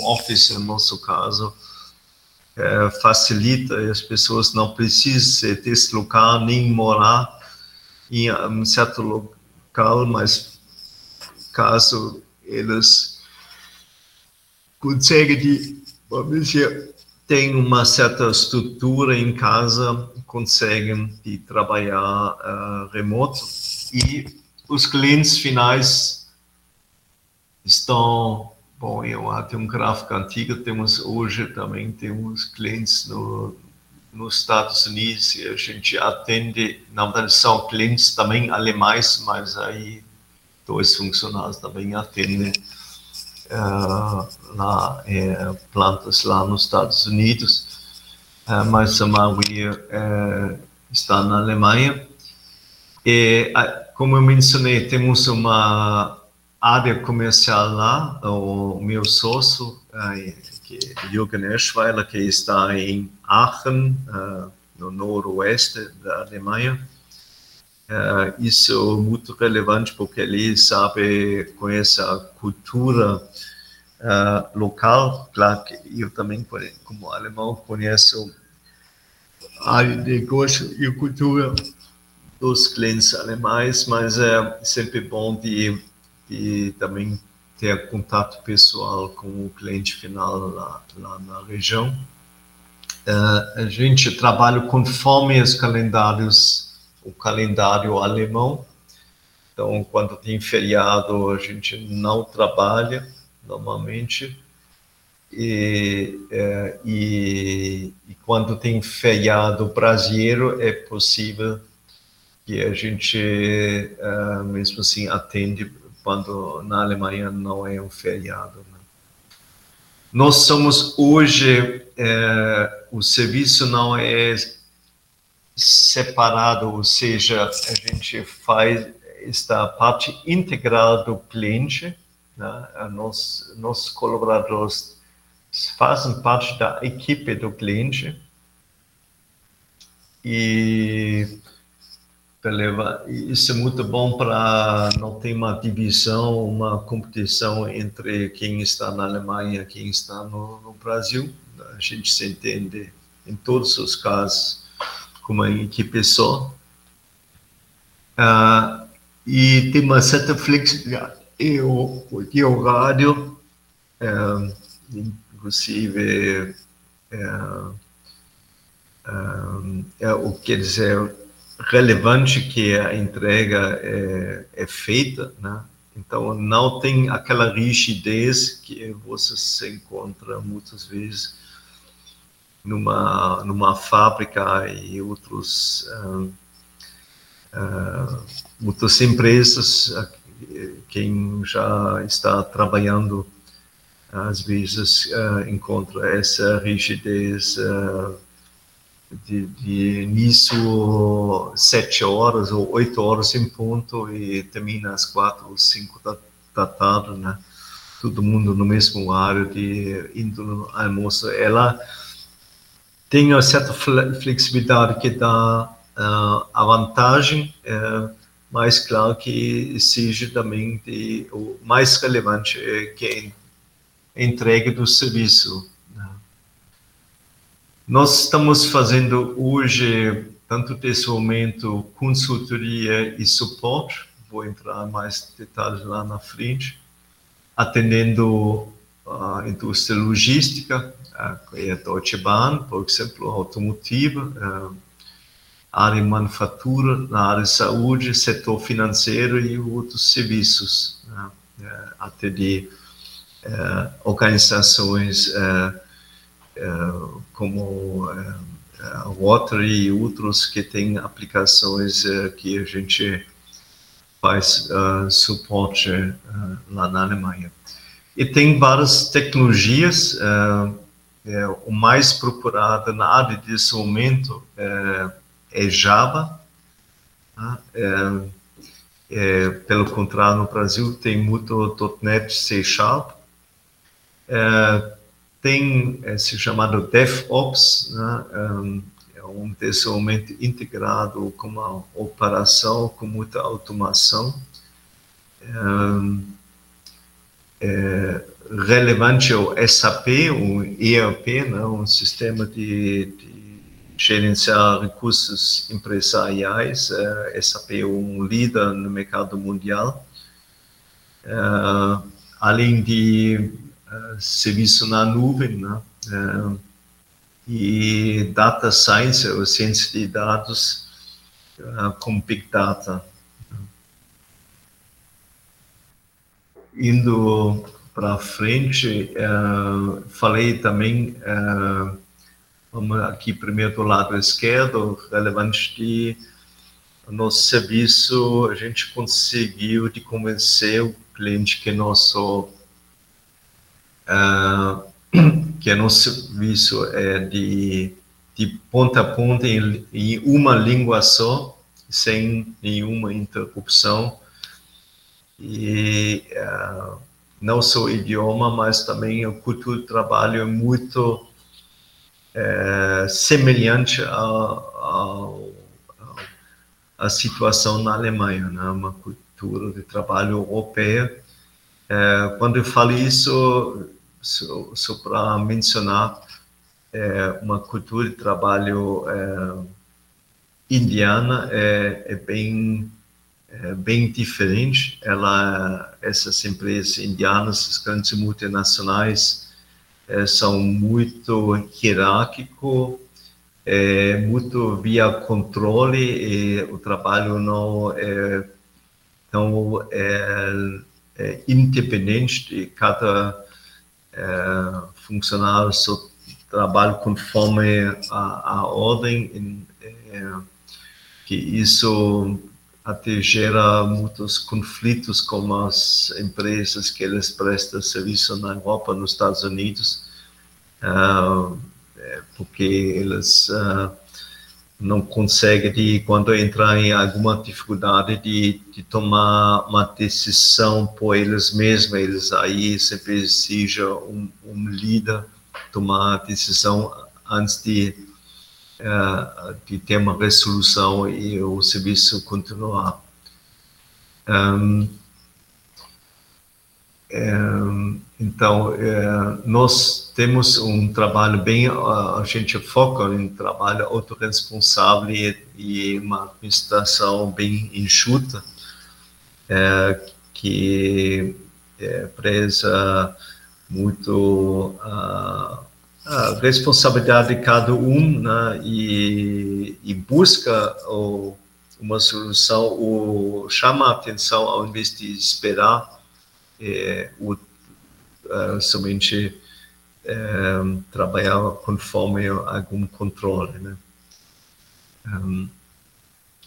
office, no nosso caso, facilita, as pessoas não precisam se deslocar nem morar em um certo local, mas caso eles conseguem, vamos dizer, tem uma certa estrutura em casa, conseguem de trabalhar remoto, e os clientes finais estão, bom, eu tenho um gráfico antigo, hoje também temos clientes nos Estados Unidos, e a gente atende, na verdade são clientes também alemães, mas aí 2 funcionários também atendem plantas lá nos Estados Unidos, mas a maioria está na Alemanha. E, como eu mencionei, temos uma área comercial lá, o meu sócio, Jürgen Eschweiler, que está em Aachen, no noroeste da Alemanha. Isso é muito relevante porque ele conhece a cultura local. Claro que eu também, como alemão, conheço a negócio e a cultura dos clientes alemães, mas é sempre bom de também ter contato pessoal com o cliente final lá na região. A gente trabalha conforme os calendários, o calendário alemão. Então, quando tem feriado, a gente não trabalha normalmente. E quando tem feriado brasileiro, é possível que a gente, mesmo assim, atende quando na Alemanha não é um feriado, né? Nós somos hoje, o serviço não é separado, ou seja, a gente faz esta parte integral do cliente, né? Nossos colaboradores fazem parte da equipe do cliente, e isso é muito bom para não ter uma divisão, uma competição entre quem está na Alemanha e quem está no Brasil. A gente se entende em todos os casos como uma equipe só. E tem uma certa flexibilidade de horário, inclusive quer dizer, relevante que a entrega é feita, né? Então, não tem aquela rigidez que você se encontra muitas vezes numa fábrica e muitas empresas, quem já está trabalhando, às vezes encontra essa rigidez de início 7 horas ou 8 horas em ponto e termina às 4 ou 5 da tarde, né? Todo mundo no mesmo horário indo no almoço. Ela tem uma certa flexibilidade que dá a vantagem, mas claro que exige também o mais relevante que a entrega do serviço. Nós estamos fazendo hoje, tanto desse momento, consultoria e suporte, vou entrar em mais detalhes lá na frente, atendendo a indústria logística, a Deutsche Bahn, por exemplo, automotiva, área de manufatura, na área de saúde, setor financeiro e outros serviços, até de organizações como Rotary e outros que têm aplicações que a gente faz suporte lá na Alemanha. E tem várias tecnologias, o mais procurado na área desse momento é Java. Pelo contrário, no Brasil tem muito .NET C#. Tem esse chamado DevOps, né? É um desenvolvimento integrado com uma operação, com muita automação. Relevante é o SAP, o ERP, né? Um sistema de gerenciar recursos empresariais. SAP é um líder no mercado mundial. Além de serviço na nuvem, né? E data science, ou ciência de dados, com Big Data. Indo para frente, falei também, vamos aqui primeiro do lado esquerdo, relevante de nosso serviço, a gente conseguiu de convencer o cliente que nosso serviço é de ponta a ponta em uma língua só, sem nenhuma interrupção. E não só o idioma, mas também a cultura de trabalho é muito semelhante à situação na Alemanha, né? Uma cultura de trabalho europeia. Quando eu falo isso, só para mencionar, uma cultura de trabalho indiana é bem diferente. Essas empresas indianas, as grandes multinacionais, são muito hierárquico, muito via controle, e o trabalho não é tão independente de cada funcionário, só trabalha conforme a ordem, que isso até gera muitos conflitos com as empresas que eles prestam serviço na Europa, nos Estados Unidos, porque eles não conseguem, quando entrar em alguma dificuldade, de tomar uma decisão por eles mesmos. Eles aí sempre exigem um líder tomar a decisão antes de ter uma resolução e o serviço continuar. Então, nós temos um trabalho a gente foca em trabalho autorresponsável e uma administração bem enxuta, que preza muito a responsabilidade de cada um, né, e busca uma solução, ou chama a atenção ao invés de esperar somente trabalhar conforme algum controle, né?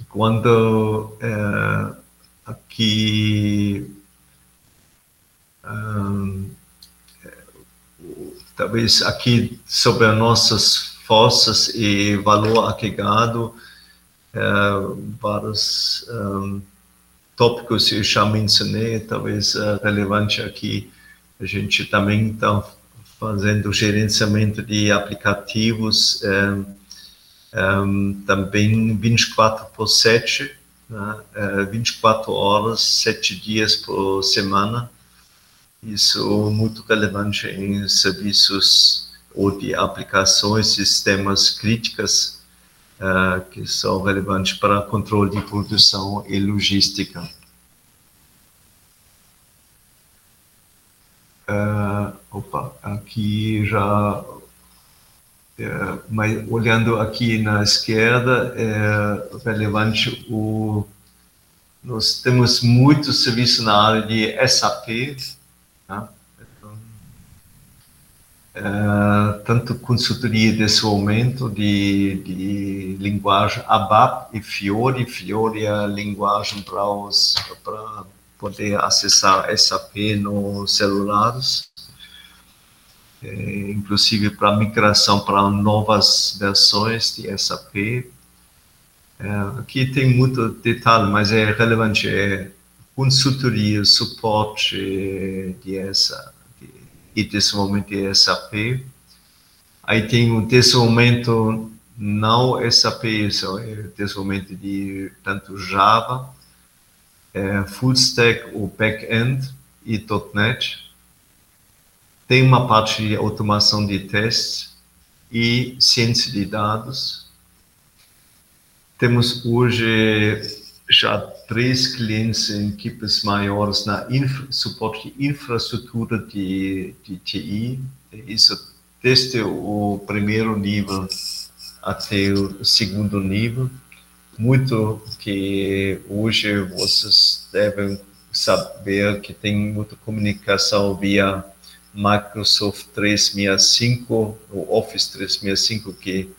Quando aqui talvez aqui sobre as nossas forças e valor agregado, vários tópicos que eu já mencionei, talvez relevante aqui, a gente também está fazendo gerenciamento de aplicativos, também 24/7, né, 24 horas, 7 dias por semana. Isso é muito relevante em serviços ou de aplicações, sistemas críticas que são relevantes para controle de produção e logística. Aqui já, mas olhando aqui na esquerda, é relevante nós temos muitos serviços na área de SAP, né? Tanto consultoria de desenvolvimento de linguagem ABAP e Fiori. Fiori é a linguagem para poder acessar SAP nos celulares, inclusive para migração para novas versões de SAP. Aqui tem muito detalhe, mas é relevante, consultoria, suporte e desenvolvimento de SAP. Aí tem o desenvolvimento não SAP, isso é desenvolvimento de tanto Java, Full Stack ou Back-end e .NET. Tem uma parte de automação de testes e ciência de dados. Temos hoje já 3 clientes em equipes maiores na suporte de infraestrutura de TI. Isso desde o primeiro nível até o segundo nível. Muito que hoje vocês devem saber que tem muita comunicação via Microsoft 365, o Office 365, que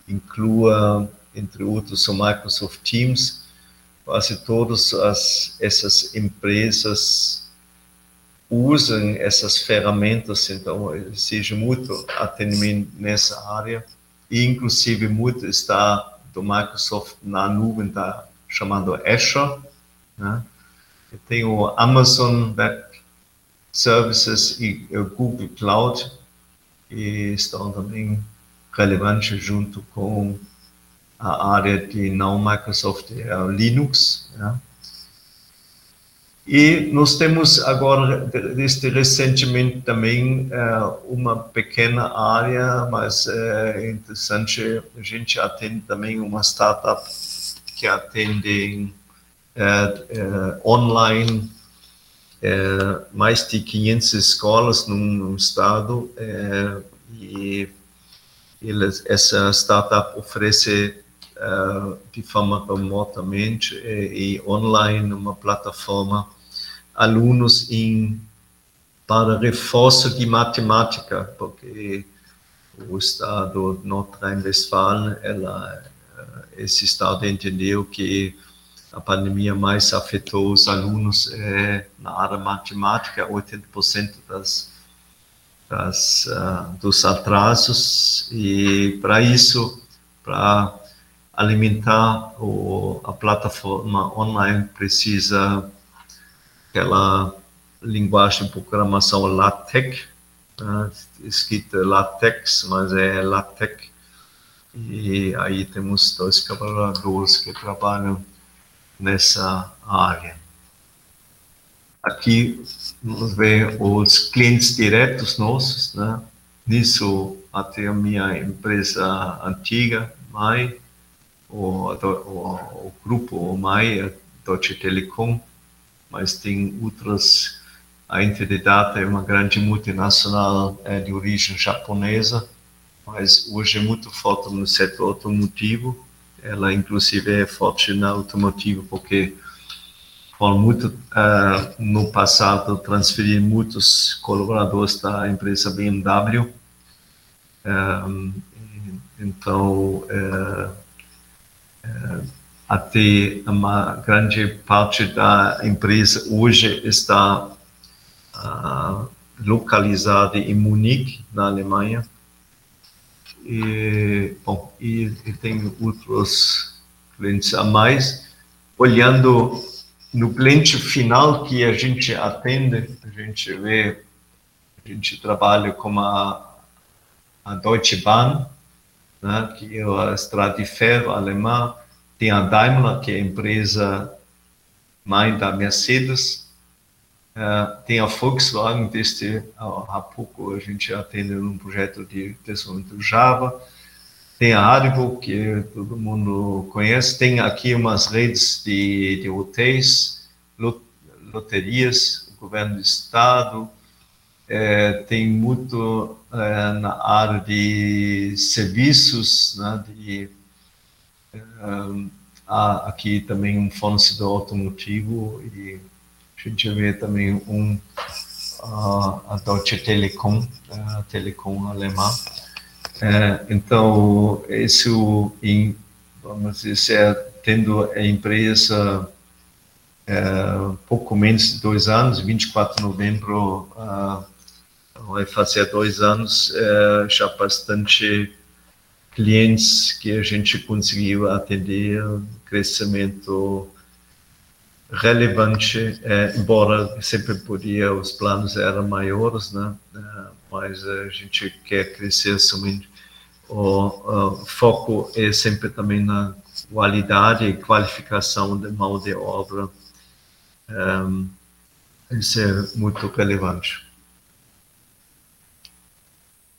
inclua, entre outros, o Microsoft Teams. Quase todas essas empresas usam essas ferramentas, então exige muito atendimento nessa área, e inclusive muito está do Microsoft na nuvem, chamado Azure, né? Tem o Amazon Web Services e o Google Cloud, e estão também relevantes junto com a área de não Microsoft, Linux, né? E nós temos agora, desde recentemente, também uma pequena área, mas é interessante, a gente atende também uma startup que atende online mais de 500 escolas no estado, e essa startup oferece de forma remotamente e online uma plataforma alunos para reforço de matemática, porque o estado de Nordrhein-Westfalen, esse estado entendeu que a pandemia mais afetou os alunos na área matemática, 80% dos atrasos, e para isso, para alimentar a plataforma online, precisa aquela linguagem de programação LaTeX, escrita LaTeX, mas é LaTeX, e aí temos 2 colaboradores que trabalham nessa área. Aqui vamos ver os clientes diretos nossos, né? Nisso, até a minha empresa antiga, MAI, o grupo MAI, a Deutsche Telekom, mas tem outras. A Entidade é uma grande multinacional de origem japonesa, mas hoje é muito forte no setor automotivo. Ela, inclusive, é forte na automotivo porque foram muito, no passado, transferir muitos colaboradores da empresa BMW. Então, até uma grande parte da empresa hoje está localizada em Munique, na Alemanha. E tem outros clientes a mais. Olhando no cliente final que a gente atende, a gente trabalha com a Deutsche Bahn, né, que é a estrada de ferro alemã, tem a Daimler, que é a empresa mãe da Mercedes, tem a Volkswagen, desde há pouco a gente atende num projeto de desenvolvimento Java, tem a Haribo, que todo mundo conhece, tem aqui umas redes de hotéis, loterias, o governo do estado, tem muito na área de serviços, né, há aqui também um fornecedor automotivo e a gente vê também a Deutsche Telekom, a Telekom alemã. Então, isso, vamos dizer, tendo a empresa pouco menos de 2 anos, 24 de novembro, vai fazer 2 anos, já bastante clientes que a gente conseguiu atender, crescimento relevante, embora sempre podia, os planos eram maiores, né? Mas a gente quer crescer somente. O foco é sempre também na qualidade e qualificação da mão de obra. Isso é muito relevante.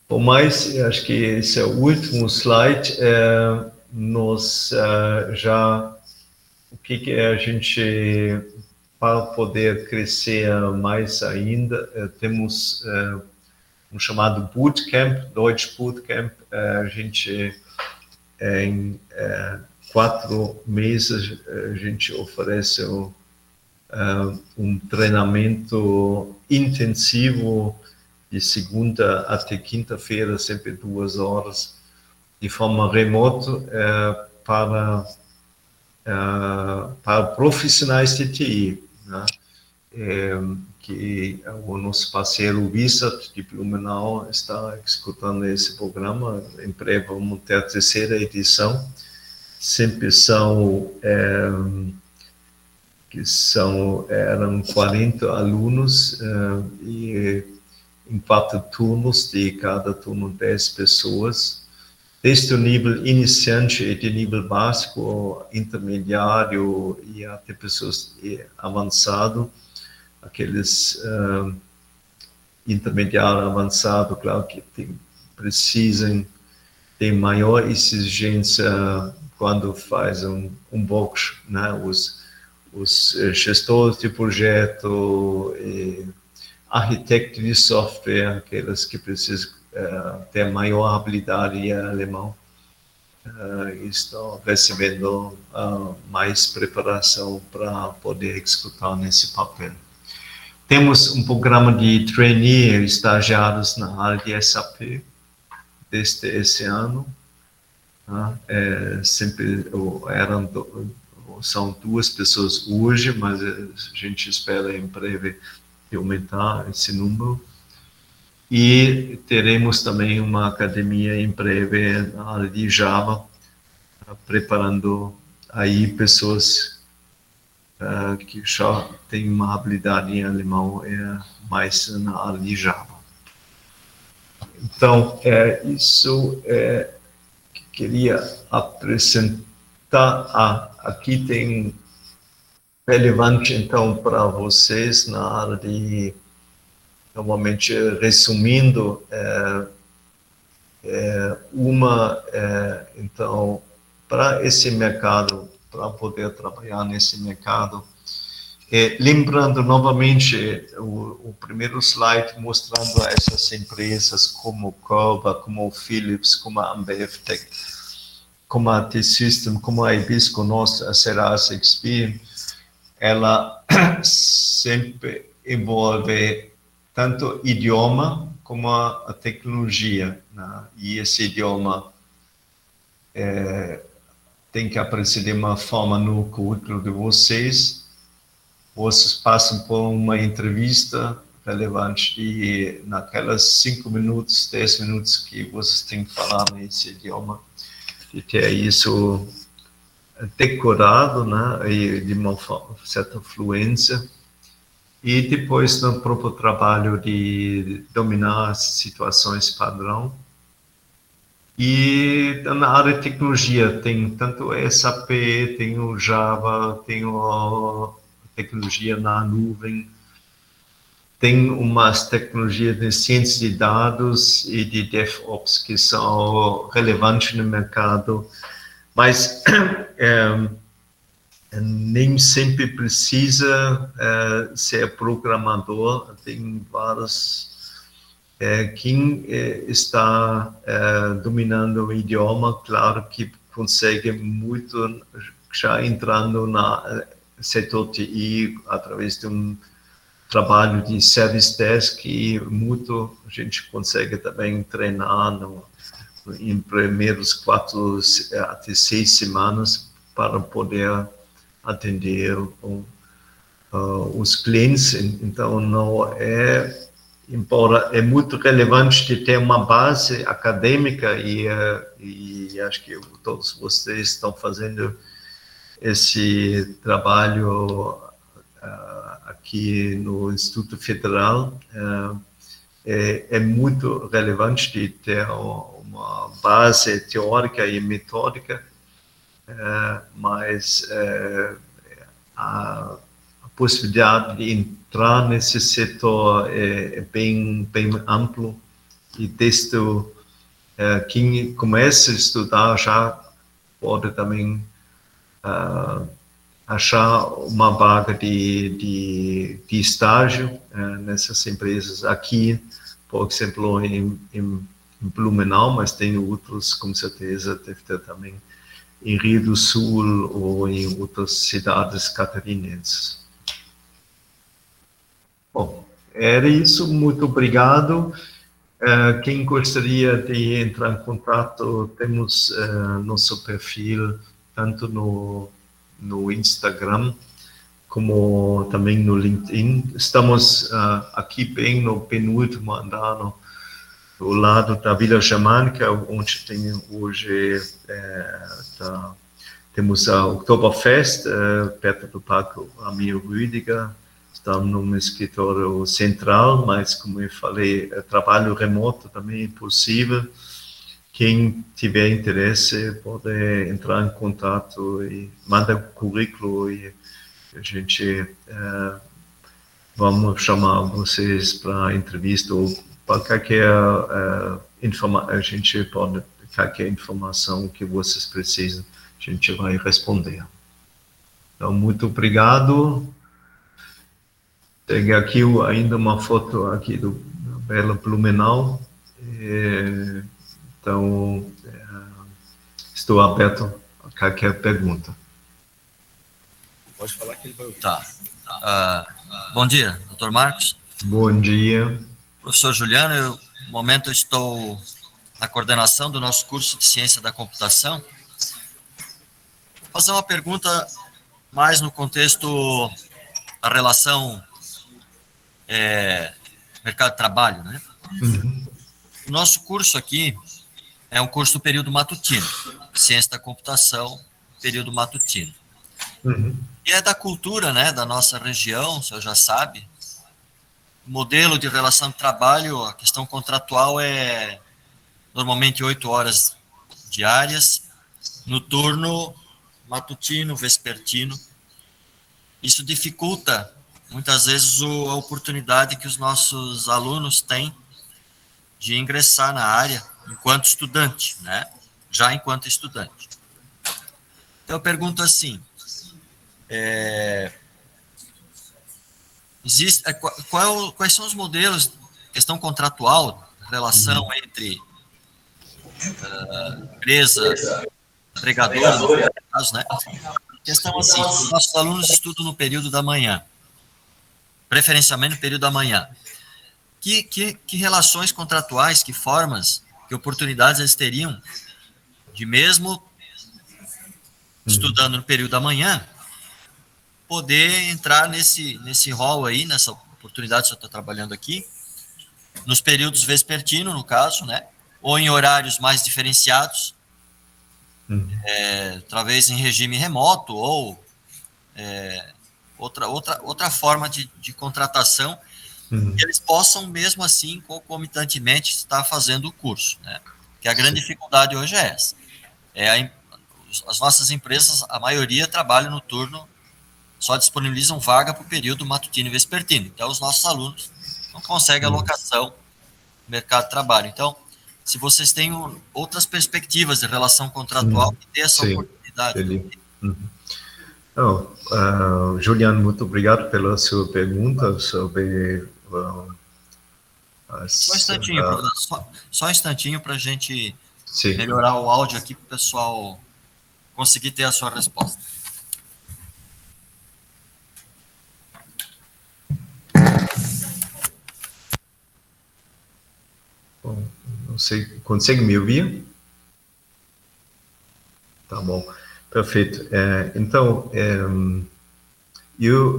Por mais, acho que esse é o último slide, nós já, o que a gente, para poder crescer mais ainda, temos um chamado Bootcamp, Deutsch Bootcamp, a gente, em 4 meses, a gente oferece um treinamento intensivo de segunda até quinta-feira, sempre 2 horas, de forma remota, para profissionais de TI, né? Que o nosso parceiro Visat de Blumenau está executando esse programa. Em breve vamos ter a 3ª edição. Sempre eram 40 alunos e em 4 turnos, de cada turno 10 pessoas, desde o nível iniciante e de nível básico, intermediário e até pessoas avançado. Aqueles intermediário avançado, claro que precisam ter maior exigência quando faz um workshop, né? Os gestores de projeto, arquitetos de software, aqueles que precisam ter maior habilidade em alemão, estão recebendo mais preparação para poder executar nesse papel. Temos um programa de trainee, estagiários na área de SAP, desde esse ano. Sempre são 2 pessoas hoje, mas a gente espera em breve aumentar esse número. E teremos também uma academia em breve na área de Java, preparando aí pessoas que já têm uma habilidade em alemão, mais na área de Java. Então, isso que queria apresentar. Aqui tem relevante, então, para vocês na área de, normalmente, resumindo, então, para esse mercado, para poder trabalhar nesse mercado, Lembrando novamente o primeiro slide mostrando essas empresas como Corba, como Philips, como a Ambev Tech, como a T-System, como a Hibisco, nós, a Serasa XP, ela sempre envolve tanto idioma como a tecnologia, né? E esse idioma tem que aparecer de uma forma no currículo de vocês. Vocês passam por uma entrevista relevante e naquelas 5 minutos, 10 minutos que vocês têm que falar nesse idioma, de ter isso decorado, né, e de uma certa fluência, e depois no próprio trabalho de dominar as situações padrão. E na área de tecnologia tem tanto SAP, tem o Java, tem a tecnologia na nuvem, tem umas tecnologias de ciência de dados e de DevOps que são relevantes no mercado, mas nem sempre precisa ser programador. Tem vários quem está dominando o idioma, claro que consegue muito já entrando no setor TI através de um trabalho de service desk, e muito a gente consegue também treinar em primeiros 4 até 6 semanas para poder atender os clientes. Então, não é, embora é muito relevante de ter uma base acadêmica, e acho que todos vocês estão fazendo esse trabalho aqui no Instituto Federal, é muito relevante de ter uma base teórica e metódica, mas a possibilidade de entrar nesse setor é bem amplo, e desde quem começa a estudar já pode também achar uma vaga de estágio nessas empresas aqui, por exemplo, em Blumenau, mas tem outros, com certeza, deve ter também em Rio do Sul ou em outras cidades catarinenses. Bom, era isso, muito obrigado. Quem gostaria de entrar em contato, temos nosso perfil tanto no Instagram como também no LinkedIn. Estamos aqui bem no penúltimo andar, do lado da Vila Germânica, onde tem hoje temos a Oktoberfest, perto do Parque Amir Rüdiger. Estamos num escritório central, mas, como eu falei, trabalho remoto também é possível. Quem tiver interesse pode entrar em contato e manda o currículo, e a gente vamos chamar vocês para entrevista, ou para qualquer informação. A gente pode, qualquer informação que vocês precisam, a gente vai responder. Então, muito obrigado. Tem aqui ainda uma foto aqui do Bela Blumenau. Então, estou aberto a qualquer pergunta. Pode falar que ele vai ouvir. Tá. Bom dia, Dr. Marcos. Bom dia. Professor Juliano, no momento eu estou na coordenação do nosso curso de Ciência da Computação. Vou fazer uma pergunta mais no contexto da relação mercado de trabalho, né? Uhum. O nosso curso aqui é um curso do período matutino, Ciência da Computação, período matutino. Uhum. E é da cultura, né, da nossa região, o senhor já sabe. O modelo de relação de trabalho, a questão contratual é normalmente 8 horas diárias, no turno matutino, vespertino. Isso dificulta, muitas vezes, a oportunidade que os nossos alunos têm de ingressar na área enquanto estudante, né? Já enquanto estudante. Então, eu pergunto assim, Quais são os modelos, questão contratual, relação entre empresa, empregadora, no caso, né? Questão assim, nossos alunos estudam no período da manhã, preferencialmente no período da manhã. Que relações contratuais, que formas, que oportunidades eles teriam de mesmo estudando no período da manhã, poder entrar nesse rol aí, nessa oportunidade que eu estou trabalhando aqui, nos períodos vespertino, no caso, né? Ou em horários mais diferenciados, talvez em regime remoto, ou outra forma de contratação, que eles possam, mesmo assim, concomitantemente, estar fazendo o curso, né? Que a grande dificuldade hoje é essa. As nossas empresas, a maioria, trabalham no turno, só disponibilizam vaga para o período matutino e vespertino. Então, os nossos alunos não conseguem alocação no mercado de trabalho. Então, se vocês têm outras perspectivas de relação contratual, que dê essa oportunidade. Juliano, muito obrigado pela sua pergunta sobre... Só um instantinho para a gente melhorar o áudio aqui para o pessoal conseguir ter a sua resposta. Bom, não sei, consegue me ouvir? Tá bom, perfeito. Então,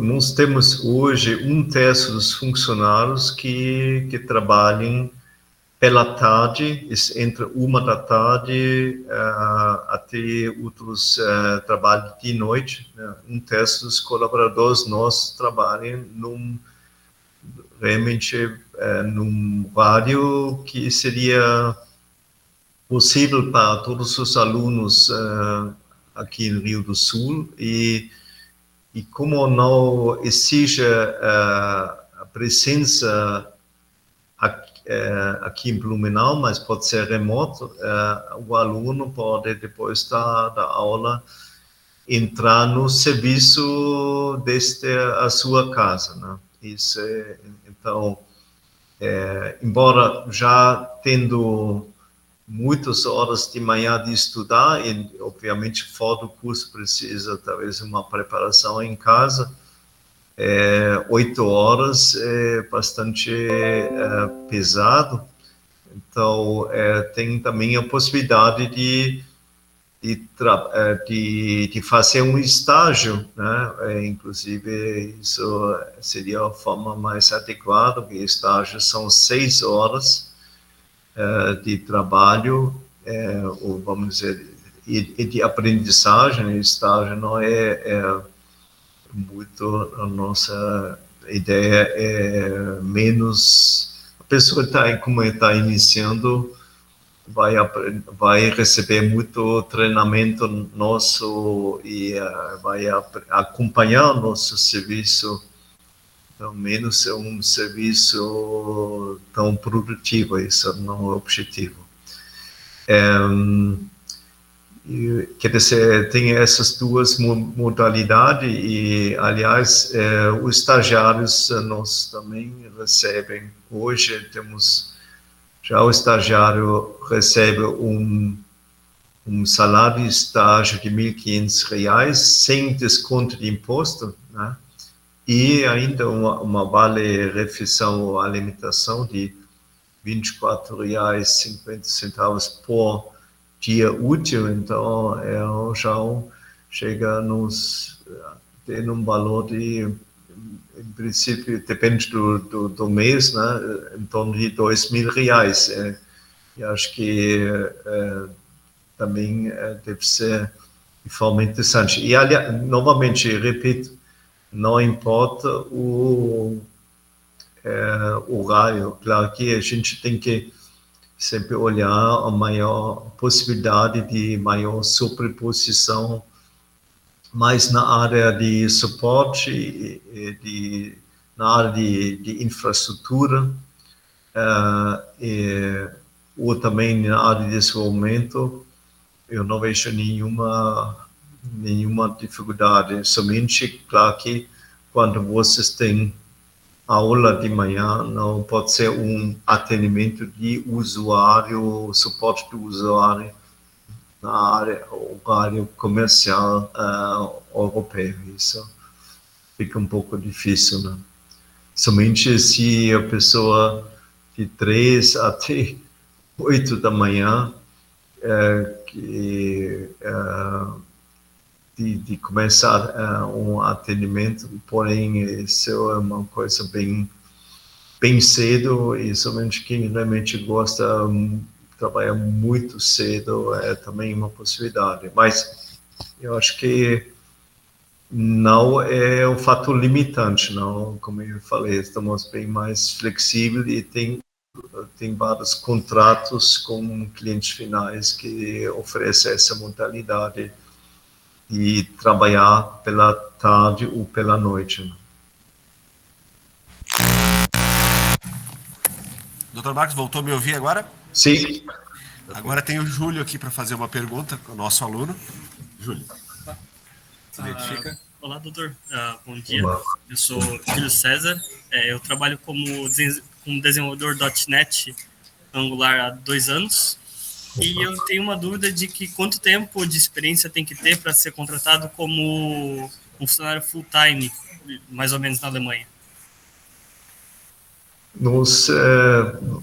nós temos hoje 1/3 dos funcionários que trabalham pela tarde, entre 1 da tarde até outros trabalhos de noite. 1/3 dos colaboradores nossos trabalham realmente num horário que seria possível para todos os alunos aqui no Rio do Sul, e como não exige a presença aqui em Blumenau, mas pode ser remoto, o aluno pode, depois da aula, entrar no serviço desde a sua casa, né? Então, embora já tendo muitas horas de manhã de estudar, e obviamente fora do curso precisa talvez uma preparação em casa, 8 horas é bastante pesado. Então, tem também a possibilidade de fazer um estágio, né? Inclusive, isso seria a forma mais adequada, porque estágios são 6 horas de trabalho, ou vamos dizer, e de aprendizagem. Estágio não é muito, a nossa ideia é menos, a pessoa como está iniciando, vai receber muito treinamento nosso e vai acompanhar o nosso serviço, pelo menos é um serviço tão produtivo. Isso não é o objetivo. Quer dizer, tem essas duas modalidades e, aliás, os estagiários nós também recebem. Hoje temos, já o estagiário recebe um salário de estágio de R$ 1.500, sem desconto de imposto, né? E ainda uma vale-refeição ou alimentação de R$ 24,50 por dia útil. Então, já chega tem um valor de, em princípio, depende do mês, né, em torno de R$ 2.000. E acho que também deve ser de forma interessante. E, aliás, novamente, repito, não importa o horário. Claro que a gente tem que sempre olhar a maior possibilidade de maior sobreposição, mais na área de suporte, na área de infraestrutura, ou também na área de desenvolvimento. Eu não vejo nenhuma dificuldade. Somente, claro que quando vocês têm aula de manhã, não pode ser um atendimento de usuário, suporte do usuário na área, horário comercial europeu. Isso fica um pouco difícil, né? Somente se a pessoa de 3 até 8 da manhã de começar um atendimento, porém isso é uma coisa bem cedo, e somente quem realmente gosta de trabalhar muito cedo é também uma possibilidade. Mas eu acho que não é um fator limitante, não. Como eu falei, estamos bem mais flexíveis e tem vários contratos com clientes finais que oferecem essa modalidade de trabalhar pela tarde ou pela noite. Doutor Marcos, voltou a me ouvir agora? Sim. Agora tem o Júlio aqui para fazer uma pergunta, o nosso aluno. Júlio. Se identifica. Olá, doutor. Bom dia. Olá. Eu sou Júlio César. Eu trabalho como desenvolvedor .NET Angular há 2 anos. E eu tenho uma dúvida de que quanto tempo de experiência tem que ter para ser contratado como funcionário full-time, mais ou menos na Alemanha. Nós,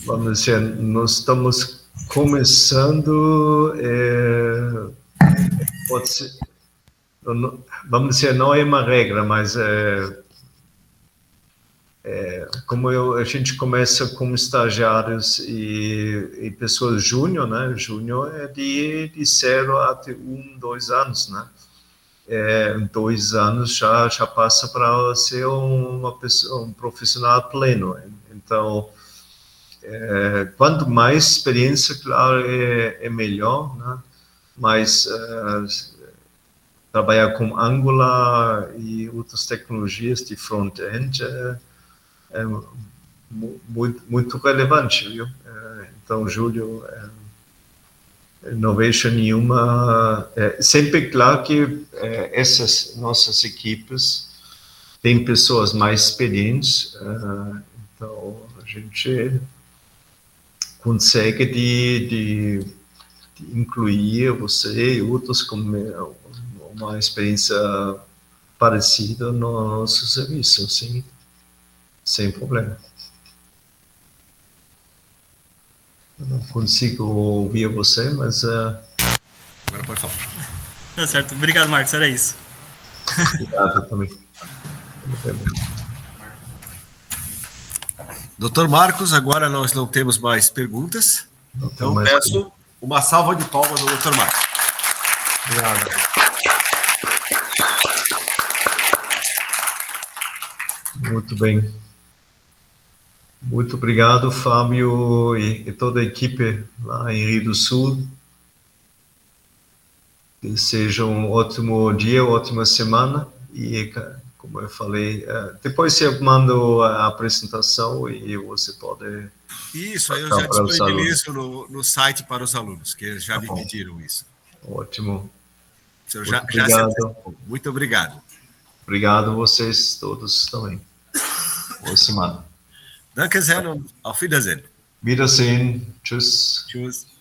vamos dizer, nós estamos começando, pode ser, vamos dizer, não é uma regra, mas como a gente começa como estagiários e pessoas júnior, né? Júnior é de 0 até 1, 2 anos, né? 2 anos já passa para ser um profissional pleno. Então, quanto mais experiência, claro, é melhor, né? Mas trabalhar com Angular e outras tecnologias de front-end é muito relevante, viu? Então, Júlio, não vejo nenhuma... sempre claro que essas nossas equipes têm pessoas mais experientes, então a gente consegue de incluir você e outros com uma experiência parecida no nosso serviço, sim. Sem problema. Eu não consigo ouvir você, mas... Agora pode falar. Tá certo. Obrigado, Marcos. Era isso. Obrigado também. Doutor Marcos, agora nós não temos mais perguntas. Então peço uma salva de palmas ao doutor Marcos. Obrigado. Muito bem. Muito obrigado, Fábio e toda a equipe lá em Rio do Sul. Que seja um ótimo dia, ótima semana. E, como eu falei, depois eu mando a apresentação e você pode... Isso, aí eu já disponibilizo no site para os alunos, que eles já me pediram isso. Ótimo. O senhor já se antecipou. Muito obrigado. Obrigado a vocês todos também. Boa semana. Danke sehr und auf Wiedersehen. Wiedersehen. Tschüss. Tschüss.